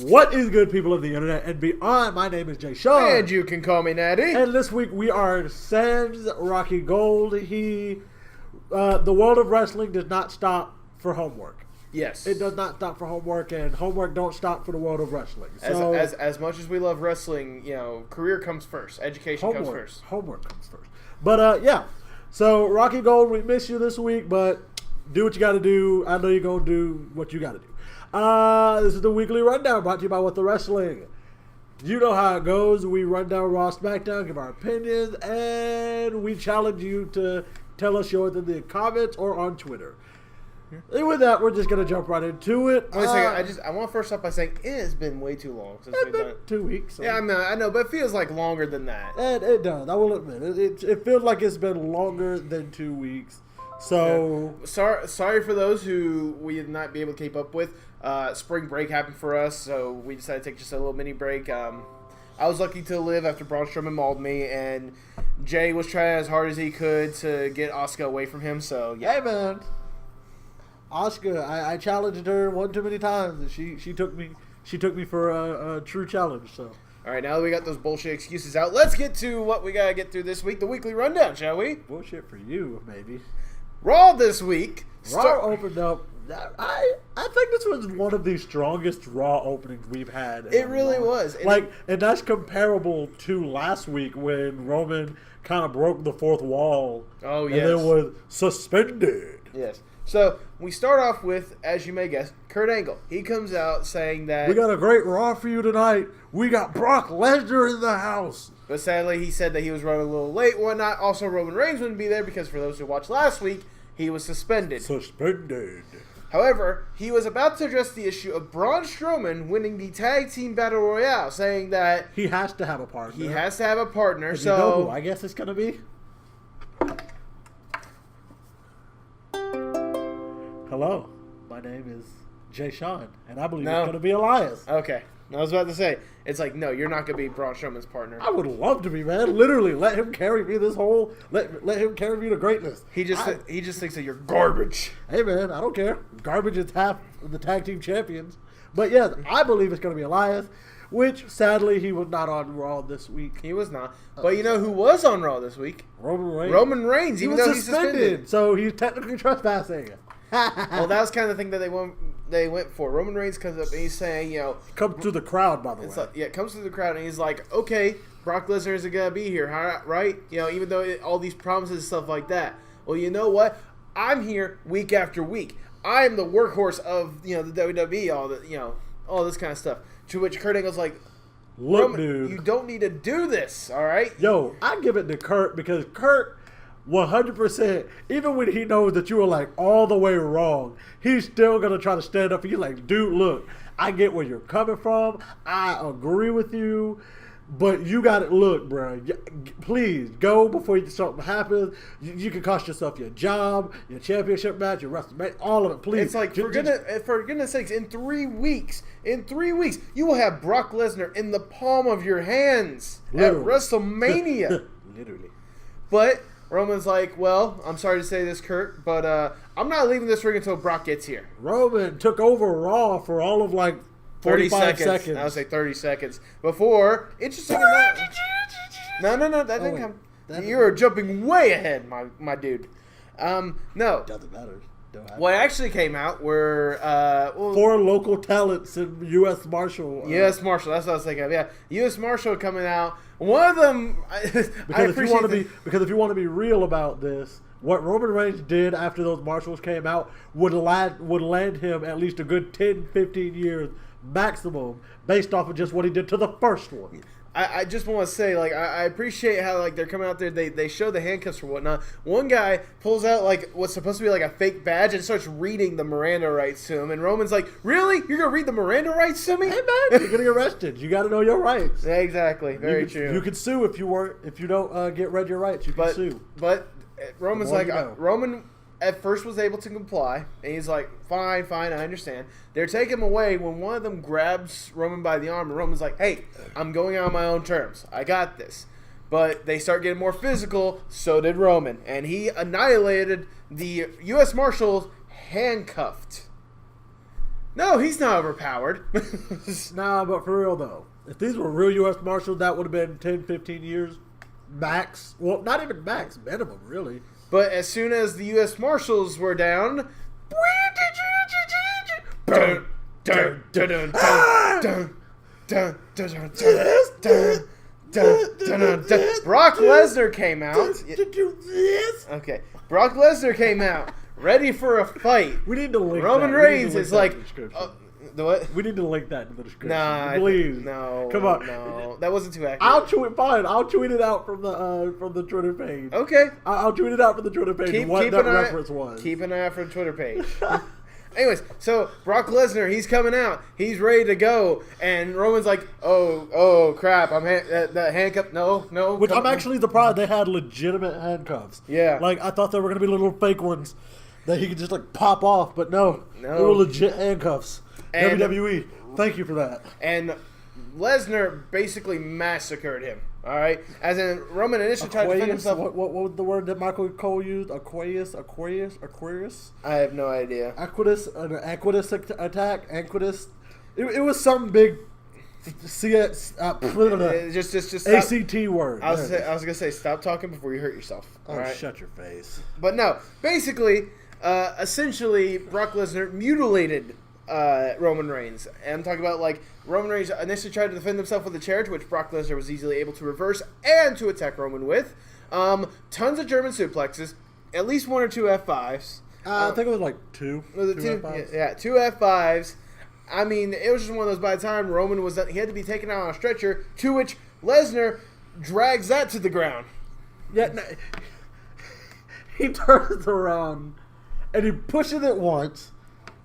What is good, people of the internet and beyond? My name is Jay Sean. And you can call me Natty. And this week we are Sans Rocky Gold. The world of wrestling does not stop for homework. Yes. It does not stop for homework, and homework don't stop for the world of wrestling. So, as much as we love wrestling, career comes first. Education comes first. Homework comes first. But, yeah. So, Rocky Gold, we miss you this week, but do what you got to do. I know you're going to do what you got to do. This is the weekly rundown brought to you by What the Wrestling. You know how it goes. We run down Raw, SmackDown, give our opinions, and we challenge you to tell us yours in the comments or on Twitter. And with that, we're just going to jump right into it. Wait a second. I want to first off by saying it has been way too long since we've done it. 2 weeks. So. Yeah, I know, but it feels like longer than that. And it does. I will admit it. It feels like it's been longer than 2 weeks. So sorry for those who we did not be able to keep up with. Spring break happened for us, so we decided to take just a little mini break. I was lucky to live after Braun Strowman mauled me, and Jay was trying as hard as he could to get Asuka away from him. So yeah, hey man. Asuka, I challenged her one too many times, and she took me for a true challenge. So, all right, now that we got those bullshit excuses out, let's get to what we gotta get through this week, the weekly rundown, shall we? Bullshit for you, maybe. Raw this week. Raw opened up. I think this was one of the strongest Raw openings we've had. It really was. And that's comparable to last week when Roman kind of broke the fourth wall. Oh yes. And then was suspended. Yes. So, we start off with, as you may guess, Kurt Angle. He comes out saying that... We got a great Raw for you tonight. We got Brock Lesnar in the house. But sadly, he said that he was running a little late one night. Also, Roman Reigns wouldn't be there because for those who watched last week, he was suspended. However, he was about to address the issue of Braun Strowman winning the Tag Team Battle Royale, saying that... He has to have a partner. He has to have a partner, so... You know who I guess it's going to be? Hello, my name is Jay Sean, and I believe it's going to be Elias. Okay. I was about to say, it's like, no, you're not going to be Braun Strowman's partner. I would love to be, man. Literally, let him carry me let him carry me to greatness. He just thinks that you're garbage. Hey, man, I don't care. Garbage is half of the tag team champions. But, yes, I believe it's going to be Elias, which, sadly, he was not on Raw this week. He was not. But you know who was on Raw this week? Roman Reigns. Even though he's suspended. So he's technically trespassing. Well, that was kind of the thing that they went for. Roman Reigns comes up and he's saying, come to the crowd, by the way. Like, yeah, comes to the crowd and he's like, okay, Brock Lesnar isn't gonna be here, right? Even though all these promises and stuff like that. Well, you know what? I'm here week after week. I am the workhorse of the WWE, all this kind of stuff. To which Kurt Angle's like, look, dude, you don't need to do this, all right? Yo, I give it to Kurt because Kurt. 100%, even when he knows that you are like all the way wrong, he's still going to try to stand up for you like, dude, look, I get where you're coming from. I agree with you, but you got to look, bro. Please go before something happens. You can cost yourself your job, your championship match, your WrestleMania, all of it. Please. It's like, for goodness sakes, in 3 weeks, you will have Brock Lesnar in the palm of your hands at WrestleMania. Literally. But Roman's like, well, I'm sorry to say this, Kurt, but I'm not leaving this ring until Brock gets here. Roman took over Raw for all of 45 seconds. I would say 30 seconons. Before, interesting enough. No, that didn't come. You're jumping way ahead, my dude. No. Doesn't matter. What actually came out were 4 local talents in U.S. Marshal. U.S. Marshal, that's what I was thinking of. Yeah, U.S. Marshal coming out. One of them. Because if you want to be real about this, what Roman Reigns did after those Marshals came out would land him at least a good 10, 15 years maximum, based off of just what he did to the first one. I just want to say, I appreciate how, they're coming out there, they show the handcuffs or whatnot. One guy pulls out, what's supposed to be, a fake badge and starts reading the Miranda rights to him. And Roman's like, really? You're going to read the Miranda rights to me? Hey, man, you're getting arrested. You got to know your rights. Yeah, exactly. Very true. You could sue if you don't get read your rights. You can sue. But Roman's like, Roman at first was able to comply, and he's like, fine, I understand. They're taking him away when one of them grabs Roman by the arm, and Roman's like, hey, I'm going out on my own terms. I got this. But they start getting more physical, so did Roman. And he annihilated the U.S. Marshals handcuffed. No, he's not overpowered. Nah, but for real though, if these were real U.S. Marshals, that would have been 10, 15 years max. Well, not even max, minimum, really. But as soon as the U.S. Marshals were down, Brock Lesnar came out. Okay, Brock Lesnar came out, ready for a fight. We need to link Roman that. Reigns is like, the what? We need to link that in the description. Nah, please. No, come on. No, that wasn't too accurate. I'll tweet it out from the Twitter page. Okay. I'll tweet it out from the Twitter page. What that reference was. Keep an eye out for the Twitter page. Anyways, so Brock Lesnar, he's coming out. He's ready to go. And Roman's like, oh crap. I'm the handcuff. No. Which I'm actually surprised they had legitimate handcuffs. Yeah. Like, I thought they were going to be little fake ones that he could just, like, pop off. But no. They were legit handcuffs. And WWE, thank you for that. And Lesnar basically massacred him. All right? As in, Roman initially tried to defend himself. What was the word that Michael Cole used? Aquarius? I have no idea. An Aquidus attack? It was some big Just ACT word. I was gonna say, stop talking before you hurt yourself. Oh, all right? Shut your face. But no, basically, essentially, Brock Lesnar mutilated Roman Reigns. And I'm talking about, like, Roman Reigns initially tried to defend himself with a chair, to which Brock Lesnar was easily able to reverse and to attack Roman with. Tons of German suplexes, at least 1 or 2 F5s. I think it was like 2. Was it 2? F5s? Yeah, 2 F5s. I mean, it was just one of those, by the time Roman was done, he had to be taken out on a stretcher, to which Lesnar drags that to the ground. Yeah, no, he turns around and he pushes it once.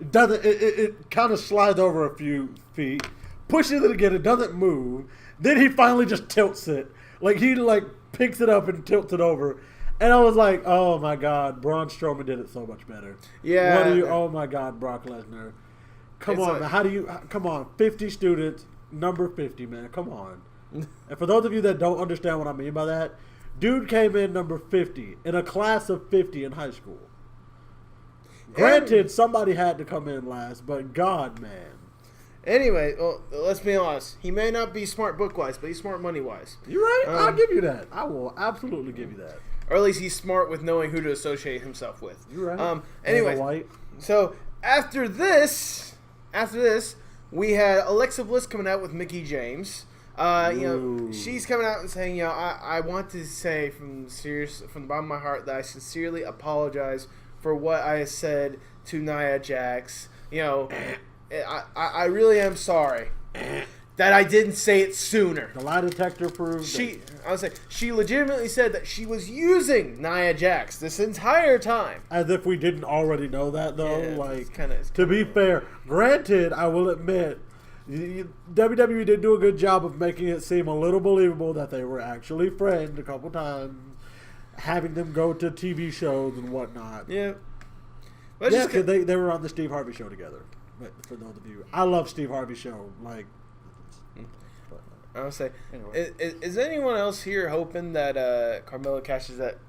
It kind of slides over a few feet. Pushes it again. It doesn't move. Then he finally just tilts it. Like, he picks it up and tilts it over. And I was like, oh my God, Braun Strowman did it so much better. Yeah. Oh my God, Brock Lesnar. Come on, man. Come on, 50 students, number 50, man. Come on. And for those of you that don't understand what I mean by that, dude came in number 50 in a class of 50 in high school. Granted, somebody had to come in last, but God, man. Anyway, well, let's be honest. He may not be smart book-wise, but he's smart money-wise. You're right. I'll give you that. I will absolutely give you that. Or at least he's smart with knowing who to associate himself with. You're right. Anyway, so after this, we had Alexa Bliss coming out with Mickie James. She's coming out and saying, I want to say from the bottom of my heart that I sincerely apologize for what I said to Nia Jax. I really am sorry that I didn't say it sooner. The lie detector proved she legitimately said that she was using Nia Jax this entire time. As if we didn't already know that, though. Yeah, to be fair, granted, I will admit, WWE did do a good job of making it seem a little believable that they were actually friends a couple times, having them go to TV shows and whatnot. Yeah. Because they were on the Steve Harvey show together. For those of you, I love Steve Harvey's show. I would say, anyway. Is anyone else here hoping that Carmella cashes at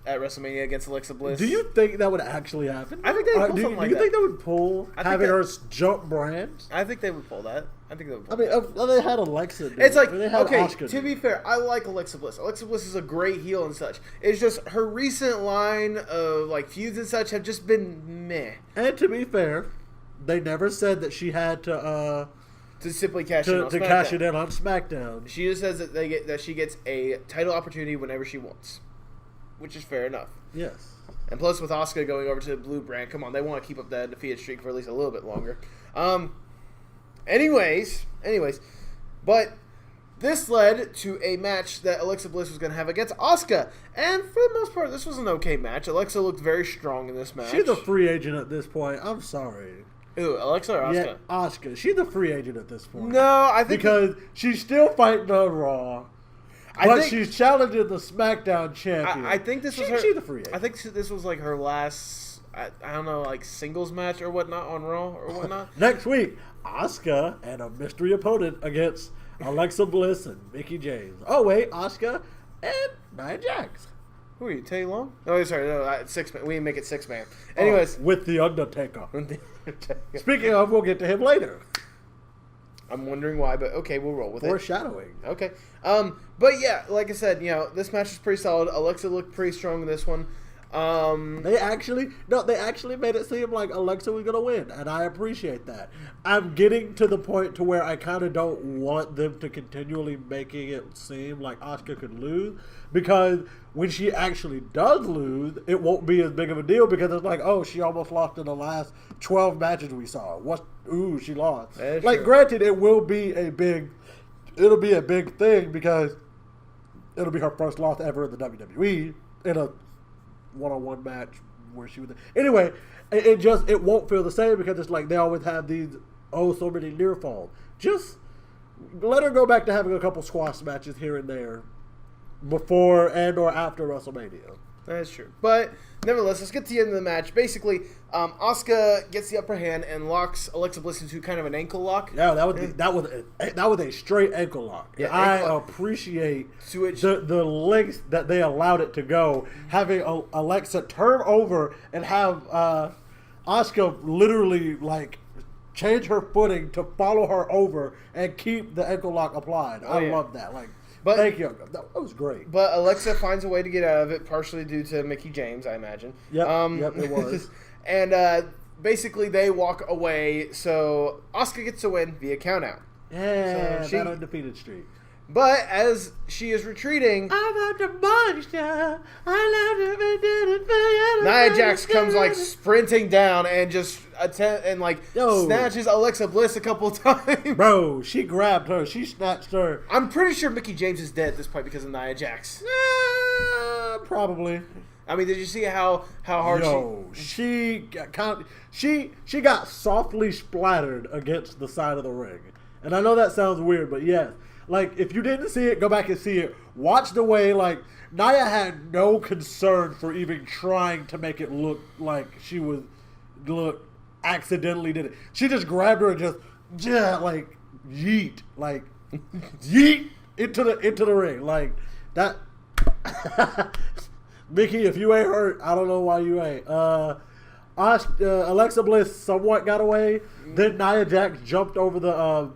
WrestleMania against Alexa Bliss? Do you think that would actually happen? I think they would pull something like that. Do you think they would pull having her jump brands? I think they would pull that. They had Alexa. It's like, they had Asuka, to be fair, I like Alexa Bliss. Alexa Bliss is a great heel and such. It's just her recent line of feuds and such have just been meh. And to be fair, they never said that she had to simply cash in on SmackDown. To cash it in on SmackDown. She just says that she gets a title opportunity whenever she wants, which is fair enough. Yes. And plus, with Asuka going over to the Blue brand, come on, they want to keep up that undefeated streak for at least a little bit longer. Anyways, but this led to a match that Alexa Bliss was going to have against Asuka, and for the most part, this was an okay match. Alexa looked very strong in this match. She's a free agent at this point. I'm sorry. Ooh, Alexa or Asuka? Yeah, Asuka. She's a free agent at this point. No, I think because she's still fighting on Raw, she's challenging the SmackDown champion. I think this was her. She's a free agent. I think this was her last. I don't know, singles match or whatnot on Raw or whatnot. Next week, Asuka and a mystery opponent against Alexa Bliss and Mickie James. Oh wait, Asuka and Nia Jax. Who are you, Tay Long? Oh, sorry, no, 6 man. We didn't make it 6 man. Anyways, with the Undertaker. Speaking of, we'll get to him later. I'm wondering why, but okay, we'll roll with it. Foreshadowing. Okay. But yeah, like I said, this match was pretty solid. Alexa looked pretty strong in this one. They actually made it seem like Alexa was gonna win, and I appreciate that. I'm getting to the point to where I kind of don't want them to continually making it seem like Asuka could lose, because when she actually does lose, it won't be as big of a deal, because it's like, oh, she almost lost in the last 12 matches we saw. She lost. Like, granted, it'll be a big thing, because it'll be her first loss ever in the WWE in a one-on-one match where she was. Anyway, it won't feel the same, because it's like they always have these so many near falls. Just let her go back to having a couple squash matches here and there before and or after WrestleMania. That's true. But nevertheless, let's get to the end of the match. Basically, Asuka gets the upper hand and locks Alexa Bliss into kind of an ankle lock. Yeah, that was a straight ankle lock. Yeah, I appreciate the lengths that they allowed it to go. Having Alexa turn over and have Asuka literally change her footing to follow her over and keep the ankle lock applied. I love that. Thank you. That was great. But Alexa finds a way to get out of it, partially due to Mickie James, I imagine. Yep, it was. And basically, they walk away, so Asuka gets a win via countout. Yeah, so that undefeated streak. But as she is retreating, Nia Jax comes sprinting down and just snatches Alexa Bliss a couple times. Bro, she grabbed her. She snatched her. I'm pretty sure Mickie James is dead at this point because of Nia Jax. Probably. I mean, did you see how hard she got softly splattered against the side of the ring. And I know that sounds weird, but yes. If you didn't see it, go back and see it. Watch the way, Nia had no concern for even trying to make it look like she was, accidentally did it. She just grabbed her and just, yeet. Yeet into the ring. That. Mickey, if you ain't hurt, I don't know why you ain't. Alexa Bliss somewhat got away. Then Nia Jax jumped over the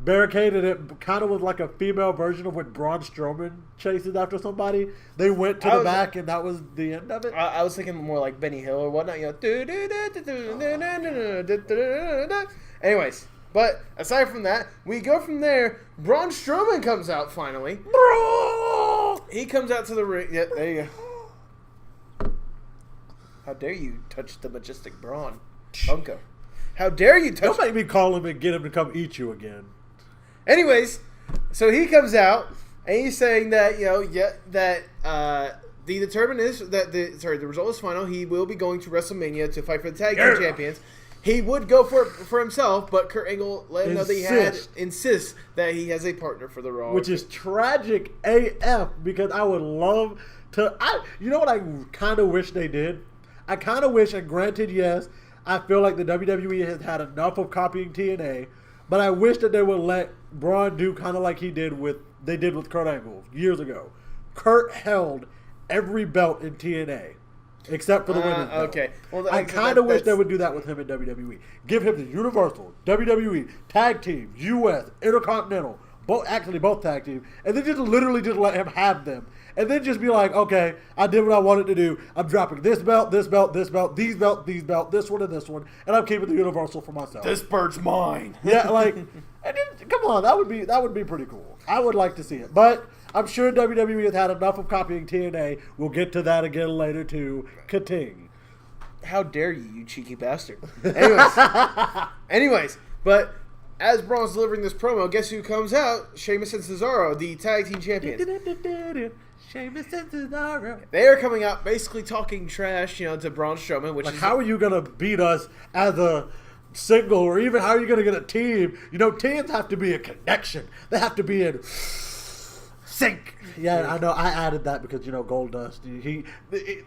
barricade, and it kind of was like a female version of when Braun Strowman chases after somebody. They went to the back, and that was the end of it. I was thinking more like Benny Hill or whatnot. Anyways, but aside from that, we go from there. Braun Strowman comes out finally. Bro! He comes out to the ring. Yeah, there you go. How dare you touch the majestic Braun, Bunko? How dare you touch? Don't make me call him and get him to come eat you again. Anyways, so he comes out and he's saying that the determined is that the result is final. He will be going to WrestleMania to fight for the tag team champions. He would go for himself, but Kurt Angle let him know that insists that he has a partner for the Raw, which is tragic AF, because I would love to. You know what I kind of wish they did? I kind of wish, and granted, yes, I feel like the WWE has had enough of copying TNA, but I wish that they would let Braun do kind of like they did with Kurt Angle years ago. Kurt held every belt in TNA except for the women's belt. Okay. Well, I kind of wish they would do that with him in WWE. Give him the Universal, WWE, Tag Team, US, Intercontinental, both tag team, and then just let him have them. And then just be like, okay, I did what I wanted to do. I'm dropping this belt, this belt, this belt, these belt, this one, and I'm keeping the Universal for myself. This bird's mine. Yeah, and then, come on, that would be pretty cool. I would like to see it, but I'm sure WWE has had enough of copying TNA. We'll get to that again later too. Ka-ting. How dare you cheeky bastard. Anyways, but as Braun's delivering this promo, guess who comes out? Sheamus and Cesaro, the tag team champions. Sheamus and Cesaro. They are coming out basically talking trash, to Braun Strowman, which is... How are you going to beat us as a single, or even how are you going to get a team? Teams have to be a connection. They have to be in sync. Yeah, I know. I added that because, Goldust.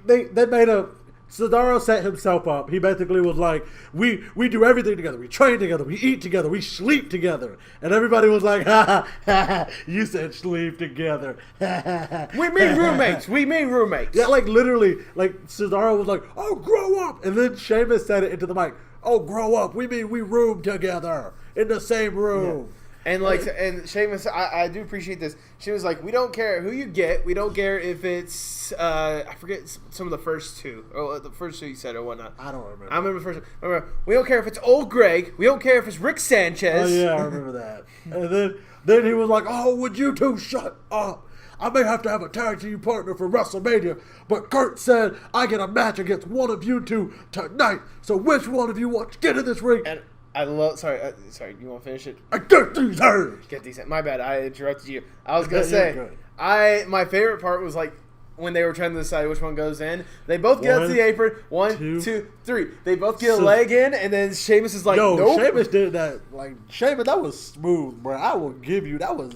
They made a Cesaro set himself up. He basically was like, we do everything together. We train together. We eat together. We sleep together. And everybody was like, ha ha, you said sleep together. We mean roommates. We mean roommates. Yeah, like literally, like Cesaro was like, oh, grow up. And then Sheamus said it into the mic. Oh, grow up. We mean we room together in the same room. Yeah. And Sheamus, I do appreciate this. She was like, we don't care who you get. We don't care if it's, I forget some of the first two. Or the first two you said or whatnot. I don't remember. I remember the first one. Remember, we don't care if it's old Greg. We don't care if it's Rick Sanchez. Oh, yeah, I remember that. And then he was like, oh, would you two shut up? I may have to have a tag team partner for WrestleMania, but Kurt said I get a match against one of you two tonight. So which one of you wants to get in this ring? And I love. Sorry. You want to finish it? I get these hands. Get these. My bad. I interrupted you. I was gonna say, my favorite part was like when they were trying to decide which one goes in. They both get up to the apron. One, two, three. They both get a leg in, and then Sheamus is like, "Yo, nope." Sheamus did that. Like Sheamus, that was smooth, bro. I will give you that was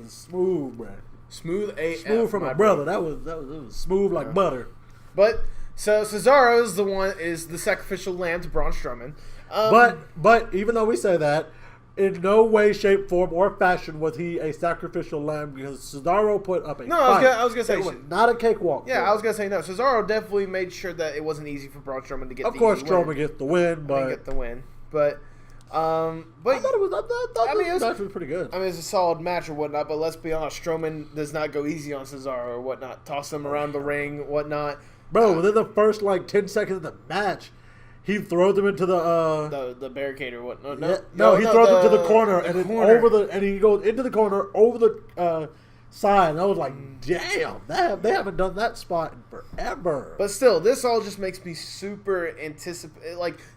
smooth, bro. Smooth smooth from my brother. That was smooth like butter. But so Cesaro is the sacrificial lamb to Braun Strowman. But even though we say that, in no way, shape, form, or fashion was he a sacrificial lamb because Cesaro put up a fight. I was gonna say not a cakewalk. Yeah, I was gonna say no. Cesaro definitely made sure that it wasn't easy for Braun Strowman to get. Of course, Strowman gets the win, but get the win. But I thought it was. The match was pretty good. I mean, it's a solid match or whatnot. But let's be honest, Strowman does not go easy on Cesaro or whatnot. Toss him around the ring, whatnot. Bro, within the first 10 seconds of the match, he throws him into the barricade or what? No, he throws him to the corner and he goes into the corner over the side. And I was like, damn, they haven't done that spot in forever. But still, this all just makes me super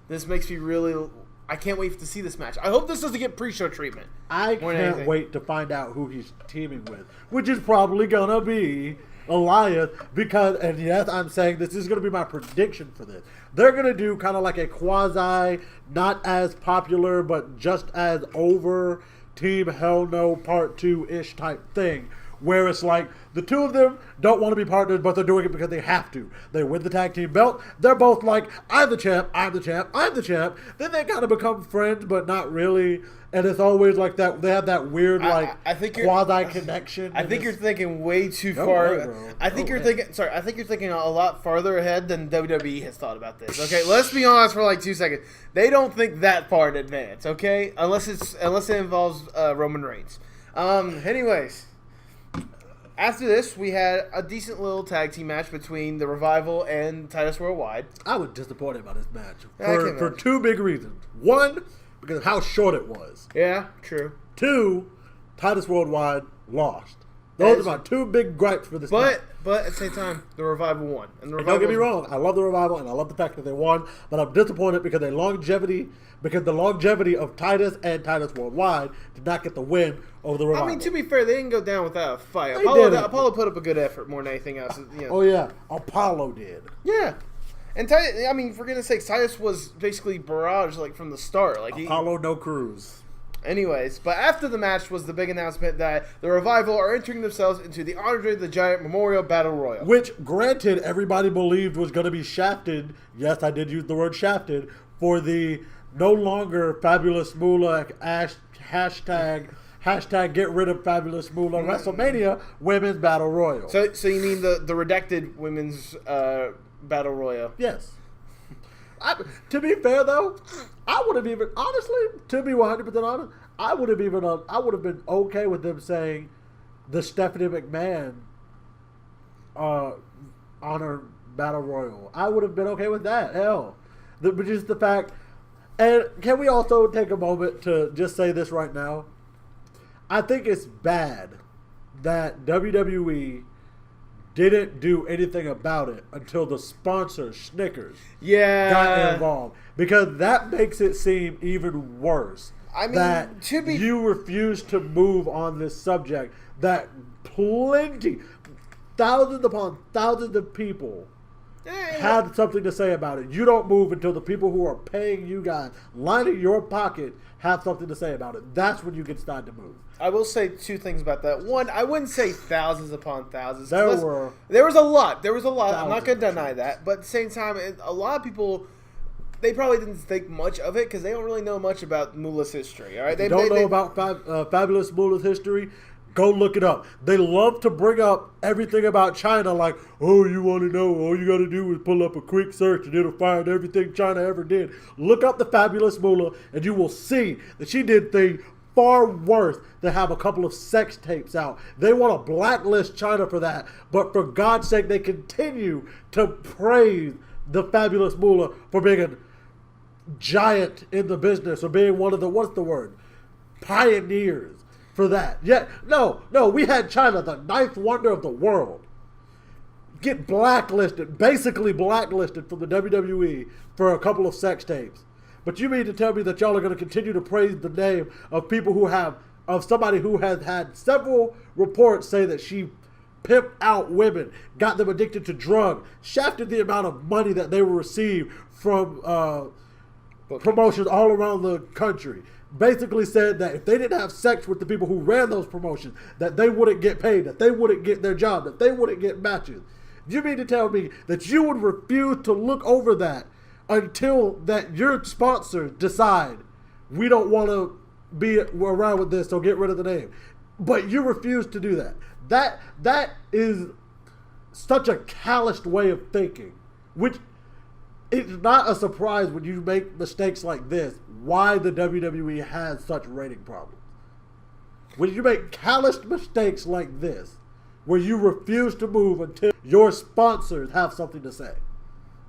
this makes me really. I can't wait to see this match. I hope this doesn't get pre-show treatment. I can't wait to find out who he's teaming with, which is probably gonna be Elias, because, and yes, I'm saying this is going to be my prediction for this. They're going to do kind of like a quasi, not as popular, but just as over Team Hell No Part 2-ish type thing, where it's like the two of them don't want to be partners, but they're doing it because they have to. They win the tag team belt. They're both like, I'm the champ, I'm the champ, I'm the champ. Then they kind of become friends, but not really. And it's always like that. They have that weird quasi connection. I think you're thinking way too far. I think you're thinking a lot farther ahead than WWE has thought about this. Okay, let's be honest for 2 seconds. They don't think that far in advance. Okay, unless it involves Roman Reigns. Anyways. After this, we had a decent little tag team match between the Revival and Titus Worldwide. I was disappointed by this match for two big reasons. One, because of how short it was. Yeah, true. Two, Titus Worldwide lost. Those are my two big gripes for this match. But at the same time, the Revival won. And don't get me wrong, I love the Revival and I love the fact that they won, but I'm disappointed because the longevity of Titus and Titus Worldwide did not get the win over the Revival. I mean, to be fair, they didn't go down without a fight. Apollo put up a good effort more than anything else. You know. Oh yeah, Apollo did. Yeah. And Titus, I mean, for goodness sakes, Titus was basically barrage from the start. Apollo no cruise. Anyways, but after the match was the big announcement that the Revival are entering themselves into the Andre the Giant Memorial Battle Royal. Which, granted, everybody believed was going to be shafted. Yes, I did use the word shafted for the no longer Fabulous Moolah hashtag get rid of Fabulous Moolah WrestleMania Women's Battle Royal. So you mean the redacted Women's Battle Royal? Yes. To be fair, though, I would have even, honestly, to be 100% honest, I would have been okay with them saying the Stephanie McMahon honor battle royal. I would have been okay with that. Hell, but just the fact. And can we also take a moment to just say this right now? I think it's bad that WWE didn't do anything about it until the sponsor, Snickers, got involved. Because that makes it seem even worse. I mean, that you refuse to move on this subject that thousands upon thousands of people had something to say about it. You don't move until the people who are paying you guys, lining your pocket, have something to say about it. That's when you can start to move. I will say two things about that. One, I wouldn't say thousands upon thousands. There was a lot. I'm not going to deny that. But at the same time, a lot of people, they probably didn't think much of it because they don't really know much about Moolah's history. All right, they don't know about Fabulous Moolah's history. Go look it up. They love to bring up everything about China like, oh, you want to know, all you got to do is pull up a quick search and it'll find everything China ever did. Look up the Fabulous Moolah and you will see that she did things far worse than have a couple of sex tapes out. They want to blacklist China for that, but for God's sake, they continue to praise the Fabulous Moolah for being a giant in the business or being one of the, what's the word? Pioneers. For that. Yeah, no, we had China, the ninth wonder of the world, get basically blacklisted from the WWE for a couple of sex tapes. But you mean to tell me that y'all are going to continue to praise the name of somebody who has had several reports say that she pimped out women, got them addicted to drugs, shafted the amount of money that they will receive from promotions all around the country. Basically said that if they didn't have sex with the people who ran those promotions, that they wouldn't get paid, that they wouldn't get their job, that they wouldn't get matches. You mean to tell me that you would refuse to look over that until that your sponsors decide we don't want to be around with this, so get rid of the name. But you refuse to do that. That is such a calloused way of thinking, which it's not a surprise when you make mistakes like this why the WWE has such rating problems. When you make calloused mistakes like this, where you refuse to move until your sponsors have something to say,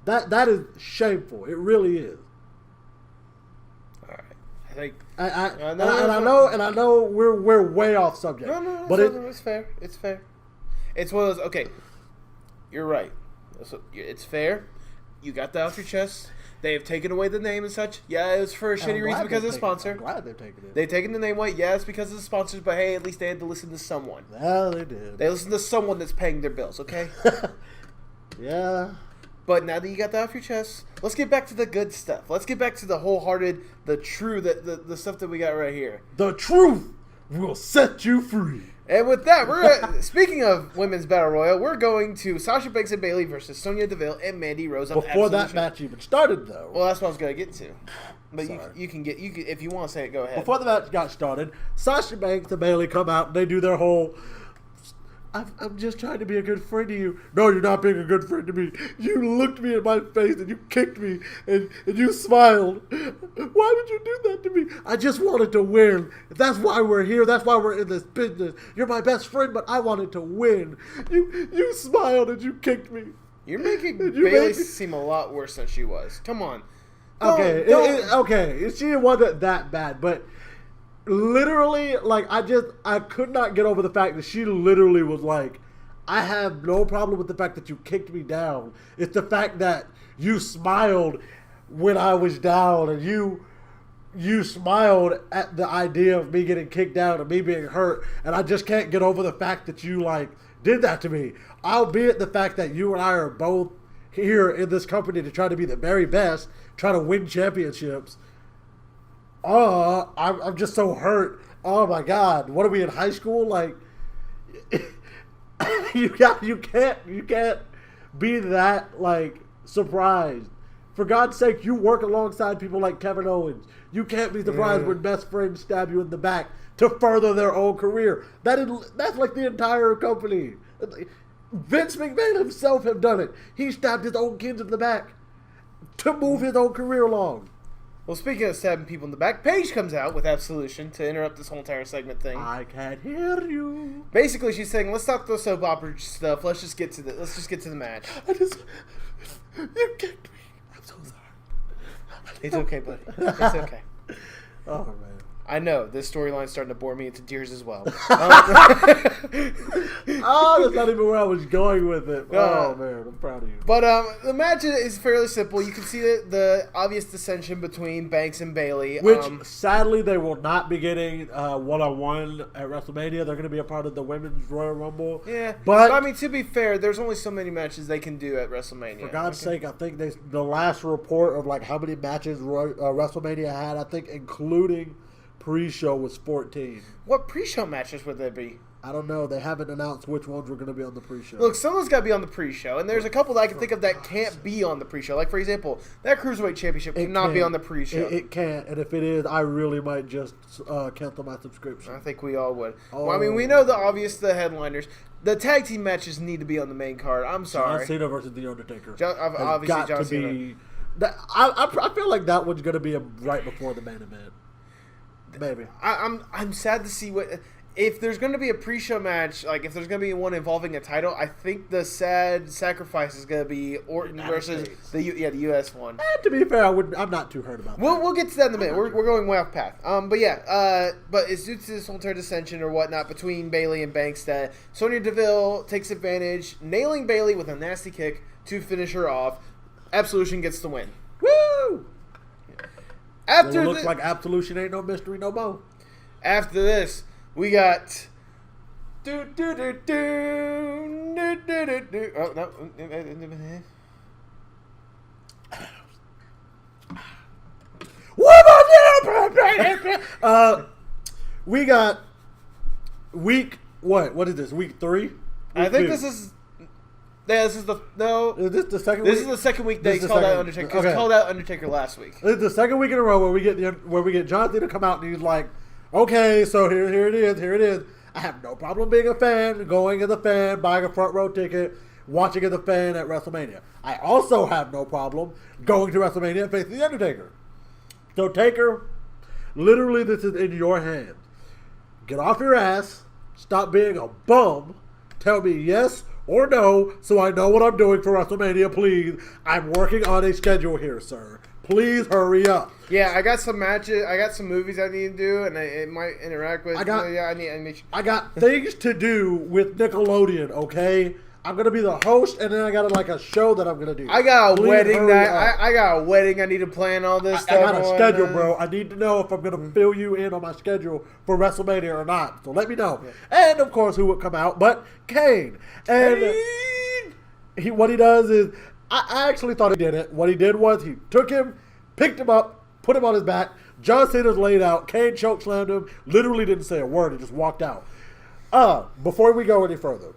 that is shameful. It really is. All right, I think I know we're way off subject. No, but it's fair. It's fair. It's one of those. Okay, you're right. It's fair. You got that off your chest. They have taken away the name and such. Yeah, it was for a shitty reason because of the sponsor. I'm glad they've taken it. They've taken the name away. Yeah, it's because of the sponsors, but hey, at least they had to listen to someone. Yeah, they did. They listened to someone that's paying their bills, okay? Yeah. But now that you got that off your chest, let's get back to the good stuff. Let's get back to the wholehearted, the true, the stuff that we got right here. The truth will set you free. And with that, speaking of women's battle royal, we're going to Sasha Banks and Bayley versus Sonya Deville and Mandy Rose. Before that match even started, though. Well, that's what I was going to get to. But you can if you want to say it, go ahead. Before the match got started, Sasha Banks and Bayley come out and they do their whole, I'm just trying to be a good friend to you. No, you're not being a good friend to me. You looked me in my face and you kicked me and you smiled. Why would you do that to me? I just wanted to win. That's why we're here. That's why we're in this business. You're my best friend, but I wanted to win. You smiled and you kicked me. You're making Bayley seem a lot worse than she was. Come on. Okay. She wasn't that bad, but literally, like, I could not get over the fact that she literally was like, I have no problem with the fact that you kicked me down. It's the fact that you smiled when I was down and you smiled at the idea of me getting kicked down and me being hurt, and I just can't get over the fact that you, like, did that to me. Albeit the fact that you and I are both here in this company to try to be the very best, try to win championships. I'm just so hurt. Oh my God. What are we in high school? Like, you can't be that, like, surprised. For God's sake, you work alongside people like Kevin Owens. You can't be surprised when best friends stab you in the back to further their own career. That's like the entire company. Vince McMahon himself have done it. He stabbed his own kids in the back to move his own career along. Well, speaking of stabbing people in the back, Paige comes out with Absolution to interrupt this whole entire segment thing. I can't hear you. Basically, she's saying, "Let's stop the soap opera stuff. Let's just get to the match." You kicked me. I'm so sorry. It's okay, buddy. It's okay. Oh man. I know this storyline's starting to bore me into tears as well. Oh, that's not even where I was going with it. Oh man, I'm proud of you. But the match is fairly simple. You can see the obvious dissension between Banks and Bayley, which sadly they will not be getting one-on-one at WrestleMania. They're going to be a part of the Women's Royal Rumble. Yeah, but I mean, to be fair, there's only so many matches they can do at WrestleMania. For God's sake, I think the last report of like how many matches WrestleMania had, I think including pre-show, was 14. What pre-show matches would there be? I don't know. They haven't announced which ones were going to be on the pre-show. Look, someone's got to be on the pre-show, and there's a couple that I can think of that can't be on the pre-show. Like, for example, that Cruiserweight Championship cannot be on the pre-show. It can't, and if it is, I really might just cancel my subscription. I think we all would. Oh. Well, I mean, we know the headliners. The tag team matches need to be on the main card. I'm sorry. John Cena versus The Undertaker. Obviously, John Cena. I feel like that one's going to be right before the main event. Maybe. I'm sad to see what... If there's going to be a pre-show match, like if there's going to be one involving a title, I think the sad sacrifice is going to be Orton versus the U.S. one. To be fair, I'm not too hurt about that. We'll get to that in a minute. We're going way off path. But it's due to this whole dissension or whatnot between Bayley and Banks that Sonya Deville takes advantage, nailing Bayley with a nasty kick to finish her off. Absolution gets the win. Woo! After it looks like Absolution ain't no mystery no more. After this, we got Oh no. We got week what is this? Week 3? I think this is. Yeah, this is the Is this the second? This is the second week they called out Undertaker. Because they called out Undertaker last week. This is the second week in a row where we get John Cena come out and he's like, "Okay, so here it is. I have no problem being a fan, going as a fan, buying a front row ticket, watching as a fan at WrestleMania. I also have no problem going to WrestleMania and facing the Undertaker. So Taker, literally, this is in your hands. Get off your ass. Stop being a bum. Tell me yes or no, so I know what I'm doing for WrestleMania, please. I'm working on a schedule here, sir. Please hurry up." Yeah, I got some matches. I got some movies I need to do, and it might interact with. I got things to do with Nickelodeon. Okay, I'm gonna be the host, and then I got a show that I'm gonna do. I got a wedding I got a wedding. I need to plan all this stuff. I got a schedule, bro. I need to know if I'm gonna fill you in on my schedule for WrestleMania or not. So let me know. Yeah. And of course, who would come out? But Kane. And what he does is, I actually thought he did it. What he did was he took him, picked him up, put him on his back. John Cena's laid out. Kane chokeslammed him. Literally didn't say a word. He just walked out. Before we go any further,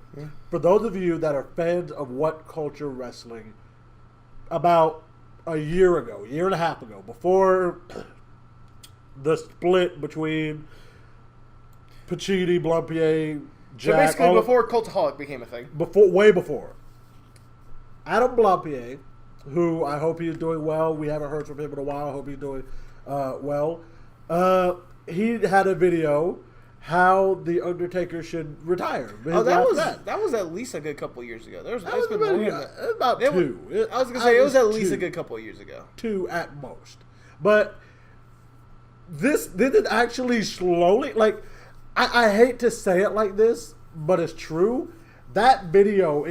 for those of you that are fans of What Culture Wrestling, about a year and a half ago, before the split between Pacini, Blumpier, Jack, so basically before Cultaholic became a thing. Way before. Adam Blumpier, who I hope he's doing well. We haven't heard from him in a while. I hope he's doing well. He had a video how the Undertaker should retire. That was at least a good couple of years ago. About 2. I was gonna say it was at least a good couple of years ago. 2 at most. But this is actually slowly, like, I hate to say it like this, but it's true. That video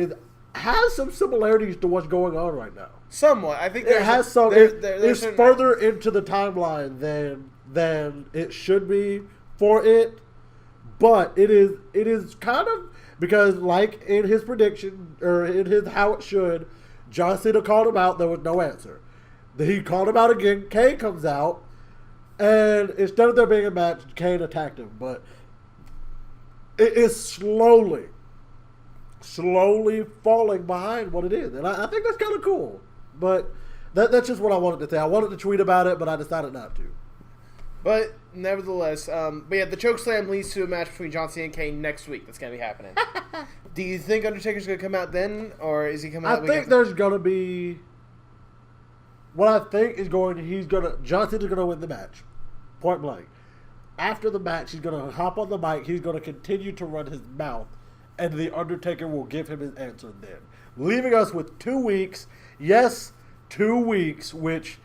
has some similarities to what's going on right now. Somewhat. I think it has some. It's further into the timeline than it should be for it, but it is kind of, because like in his prediction or in his how it should, John Cena called him out. There was no answer. Then he called him out again. Kane comes out, and instead of there being a match, Kane attacked him. But it is slowly falling behind what it is. And I think that's kind of cool. But that's just what I wanted to say. I wanted to tweet about it, but I decided not to. But nevertheless, the chokeslam leads to a match between John Cena and Kane next week. That's going to be happening. Do you think Undertaker's going to come out then, or is he coming out? I think there's going to be... What I think is John Cena's going to win the match. Point blank. After the match, he's going to hop on the mic. He's going to continue to run his mouth. And the Undertaker will give him his answer then. Leaving us with 2 weeks. Yes, 2 weeks, which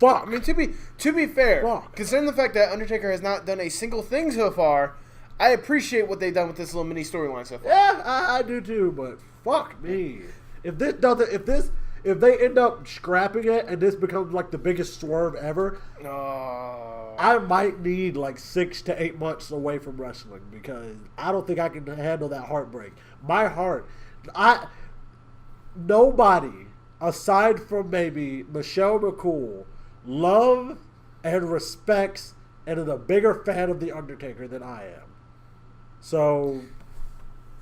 fuck. I mean, to be fair, Fuck. considering the fact that Undertaker has not done a single thing so far, I appreciate what they've done with this little mini storyline so far. Yeah, I do too, but fuck me. If they end up scrapping it and this becomes like the biggest swerve ever, I might need like 6 to 8 months away from wrestling because I don't think I can handle that heartbreak. My heart, nobody aside from maybe Michelle McCool love and respects and is a bigger fan of The Undertaker than I am. So,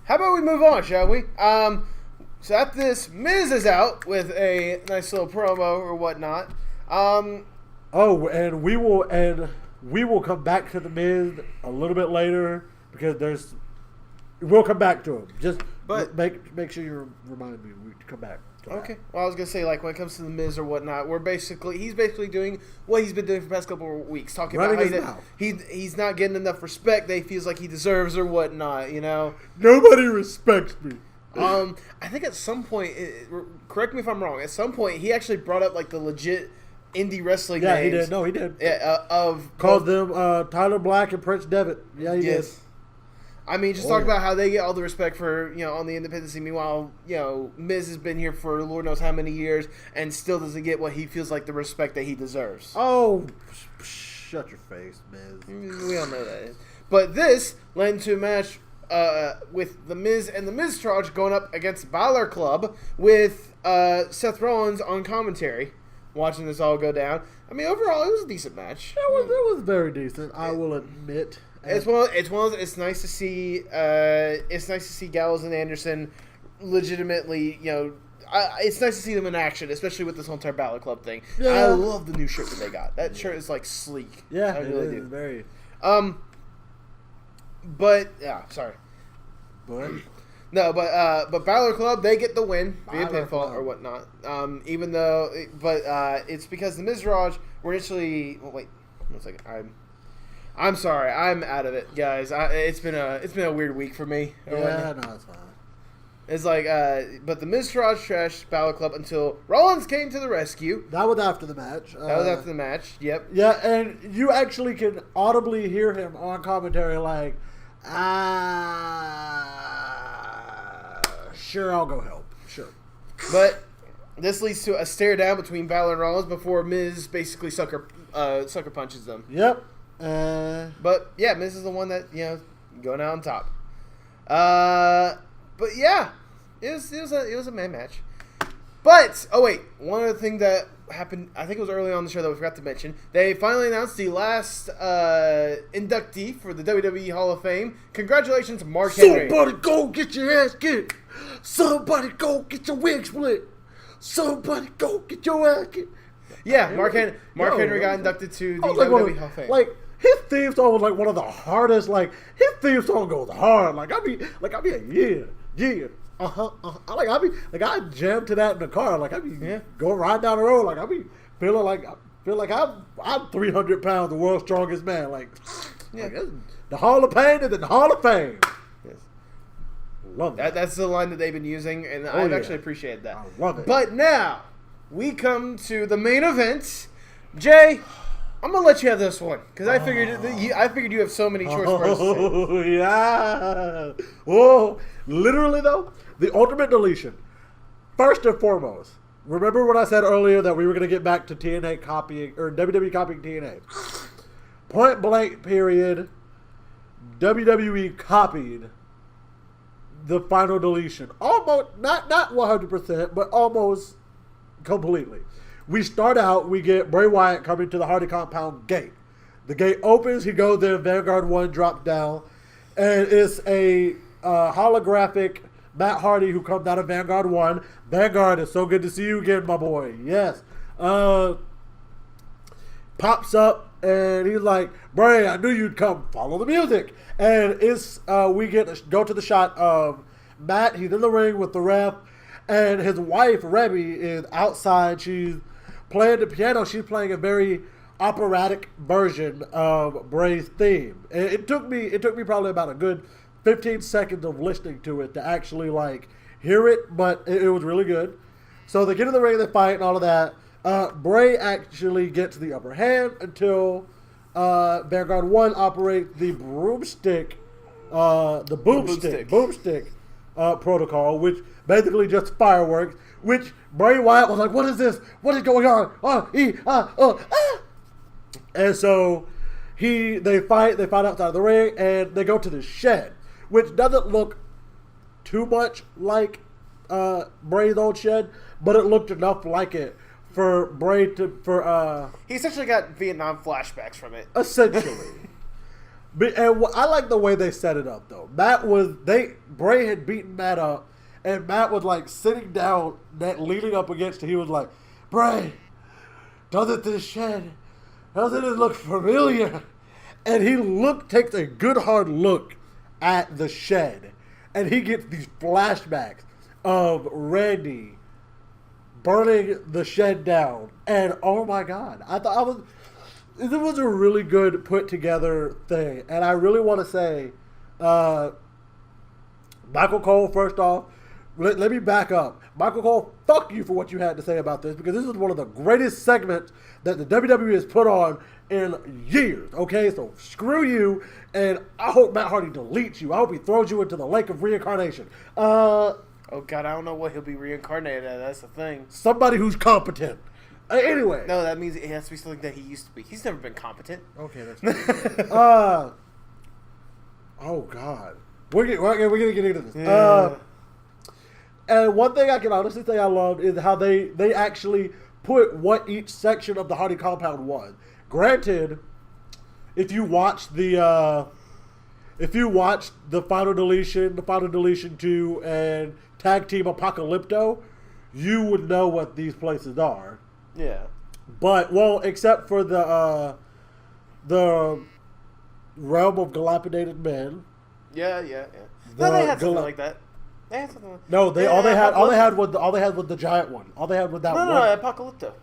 how about we move on, shall we? So after this, Miz is out with a nice little promo or whatnot. and we will come back to the Miz a little bit later because we'll come back to him. Just make sure you remind me to come back. Okay. Well, I was gonna say, like, when it comes to the Miz or whatnot, he's basically doing what he's been doing for the past couple of weeks, talking about how he's not getting enough respect that he feels like he deserves or whatnot. You know, nobody respects me. I think at some point, correct me if I'm wrong. At some point, he actually brought up like the legit indie wrestling names. He did. No, he did. Called them Tyler Black and Prince Devitt. Yeah, he did. I mean, just talk about how they get all the respect for, on the independent scene. Meanwhile, Miz has been here for Lord knows how many years and still doesn't get what he feels like the respect that he deserves. Oh, shut your face, Miz. We all know that. But this led into a match with The Miz and the Miztourage going up against Balor Club with Seth Rollins on commentary, watching this all go down. I mean, overall, it was a decent match. It was very decent, I will admit. It's nice to see. It's nice to see Gallows and Anderson legitimately. It's nice to see them in action, especially with this whole entire Balor Club thing. Yeah. I love the new shirt that they got. That shirt is like sleek. Yeah, I really do. Very. But yeah, sorry. But no, but Balor Club, they get the win via pinfall or whatnot. It's because the Miztourage were initially. Well, wait, 1 second. I'm sorry. I'm out of it, guys. It's been a weird week for me. Yeah, no, it's fine. It's like, but the Miztourage trashed Balor Club until Rollins came to the rescue. That was after the match. Yep. Yeah, and you actually can audibly hear him on commentary like, sure, I'll go help. Sure. But this leads to a stare down between Balor and Rollins before Miz basically sucker punches them. Yep. But yeah, Miz is the one that going out on top. But yeah, it was a man match. But one other thing that happened, I think it was early on the show that we forgot to mention. They finally announced the last inductee for the WWE Hall of Fame. Congratulations, Mark Henry. Somebody go get your ass kicked. Somebody go get your wig split. Somebody go get your ass kicked. Yeah, Mark Henry got inducted to the WWE Hall of Fame. Like, his theme song was like one of the hardest. Like, his theme song goes hard. I jam to that in the car. Like, going right down the road. Like, feel like I'm 300 pounds, the world's strongest man. Like the Hall of Pain is in the Hall of Fame. Yes. Love that. That's the line that they've been using, and I've actually appreciated that. I love it. But now we come to the main event. Jay, I'm gonna let you have this one because I figured you have so many chores for us to say. Oh yeah. Oh, literally though, the ultimate deletion. First and foremost, remember what I said earlier that we were gonna get back to TNA copying or WWE copying TNA. Point blank period. WWE copied the final deletion. Almost not 100%, but almost completely. We start out, we get Bray Wyatt coming to the Hardy compound gate. The gate opens, he goes there, Vanguard 1 drops down, and it's a holographic Matt Hardy who comes out of Vanguard 1. Vanguard, it's so good to see you again, my boy. Yes. Pops up, and he's like, Bray, I knew you'd come. Follow the music. And we go to the shot of Matt. He's in the ring with the ref, and his wife, Remy, is outside. She's playing the piano. She's playing a very operatic version of Bray's theme. And it took me probably about a good 15 seconds of listening to it to actually like hear it, but it was really good. So they get in the ring, they fight and all of that. Bray actually gets the upper hand until Vanguard 1 operates the boomstick protocol, which basically just fireworks, which Bray Wyatt was like, what is this? What is going on? And so they fight outside the ring, and they go to the shed, which doesn't look too much like Bray's old shed, but it looked enough like it for Bray to he essentially got Vietnam flashbacks from it. Essentially. And I like the way they set it up though. Bray had beaten Matt up, and Matt was like sitting down, leaning up against it. He was like, Bray, doesn't it look familiar? And he takes a good hard look at the shed, and he gets these flashbacks of Randy burning the shed down. And oh my God, it was a really good put together thing. And I really want to say, Michael Cole, first off, let me back up. Michael Cole, fuck you for what you had to say about this, because this is one of the greatest segments that the WWE has put on in years, okay? So screw you, and I hope Matt Hardy deletes you. I hope he throws you into the lake of reincarnation. Oh, God, I don't know what he'll be reincarnated as. That's the thing. Somebody who's competent. Anyway. No, that means it has to be something that he used to be. He's never been competent. Okay, that's fine. Oh, God. We're going to get into this. Yeah. And one thing I can honestly say I loved is how they actually put what each section of the Hardy compound was. Granted, if you watch the Final Deletion 2, and Tag Team Apocalypto, you would know what these places are. Yeah. But except for the Realm of Dilapidated Men. Yeah. No, they had something like that. They had something. No, all they had was the giant one. All they had was that one. No, Apocalypto.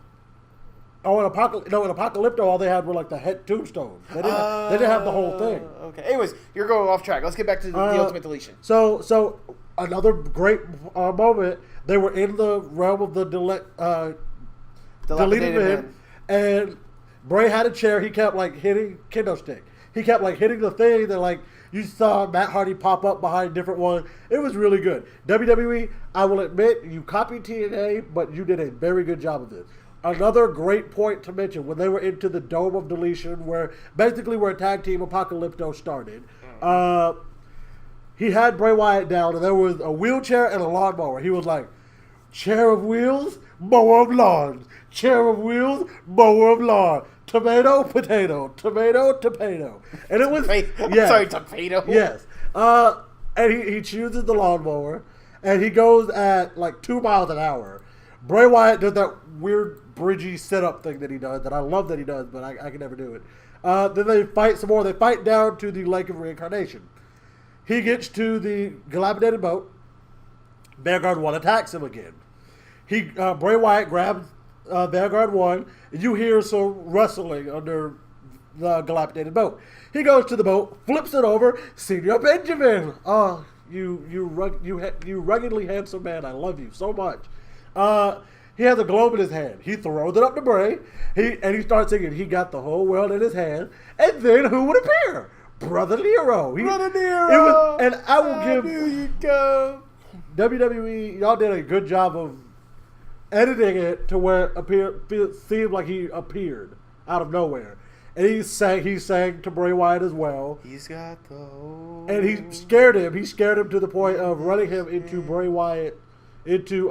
Oh, in Apocalypto, all they had were like the head tombstones. They didn't have the whole thing. Okay. Anyways, you're going off track. Let's get back to the Ultimate Deletion. So another great moment. They were in the realm of the deleted men, and Bray had a chair. He kept like hitting kendo stick. He kept like hitting the thing that like you saw Matt Hardy pop up behind different ones. It was really good. WWE, I will admit, you copied TNA, but you did a very good job of this. Another great point to mention, when they were into the Dome of Deletion, where Tag Team Apocalypto started, he had Bray Wyatt down, and there was a wheelchair and a lawnmower. He was like, chair of wheels, mower of lawns. Chair of wheels, mower of lawn. Tomato, potato. Tomato, tomato. And it was... Sorry, tomato. Yes. And he chooses the lawnmower, and he goes at like 2 miles an hour. Bray Wyatt does that weird bridgy setup thing that he does, that I love that he does, but I can never do it. Then they fight some more. They fight down to the Lake of Reincarnation. He gets to the dilapidated boat. Vanguard 1 attacks him again. Bray Wyatt grabs Vanguard 1, and you hear some rustling under the dilapidated boat. He goes to the boat, flips it over. Senior Benjamin. Oh, you ruggedly handsome man. I love you so much. He has a globe in his hand. He throws it up to Bray. He starts singing, he got the whole world in his hand. And then who would appear? Brother Nero. Brother Nero. And I will give... Here you go. WWE, y'all did a good job of editing it to where it seemed like he appeared out of nowhere. And he sang to Bray Wyatt as well. He's got the whole... And he scared him. He scared him to the point of running him into Bray Wyatt, into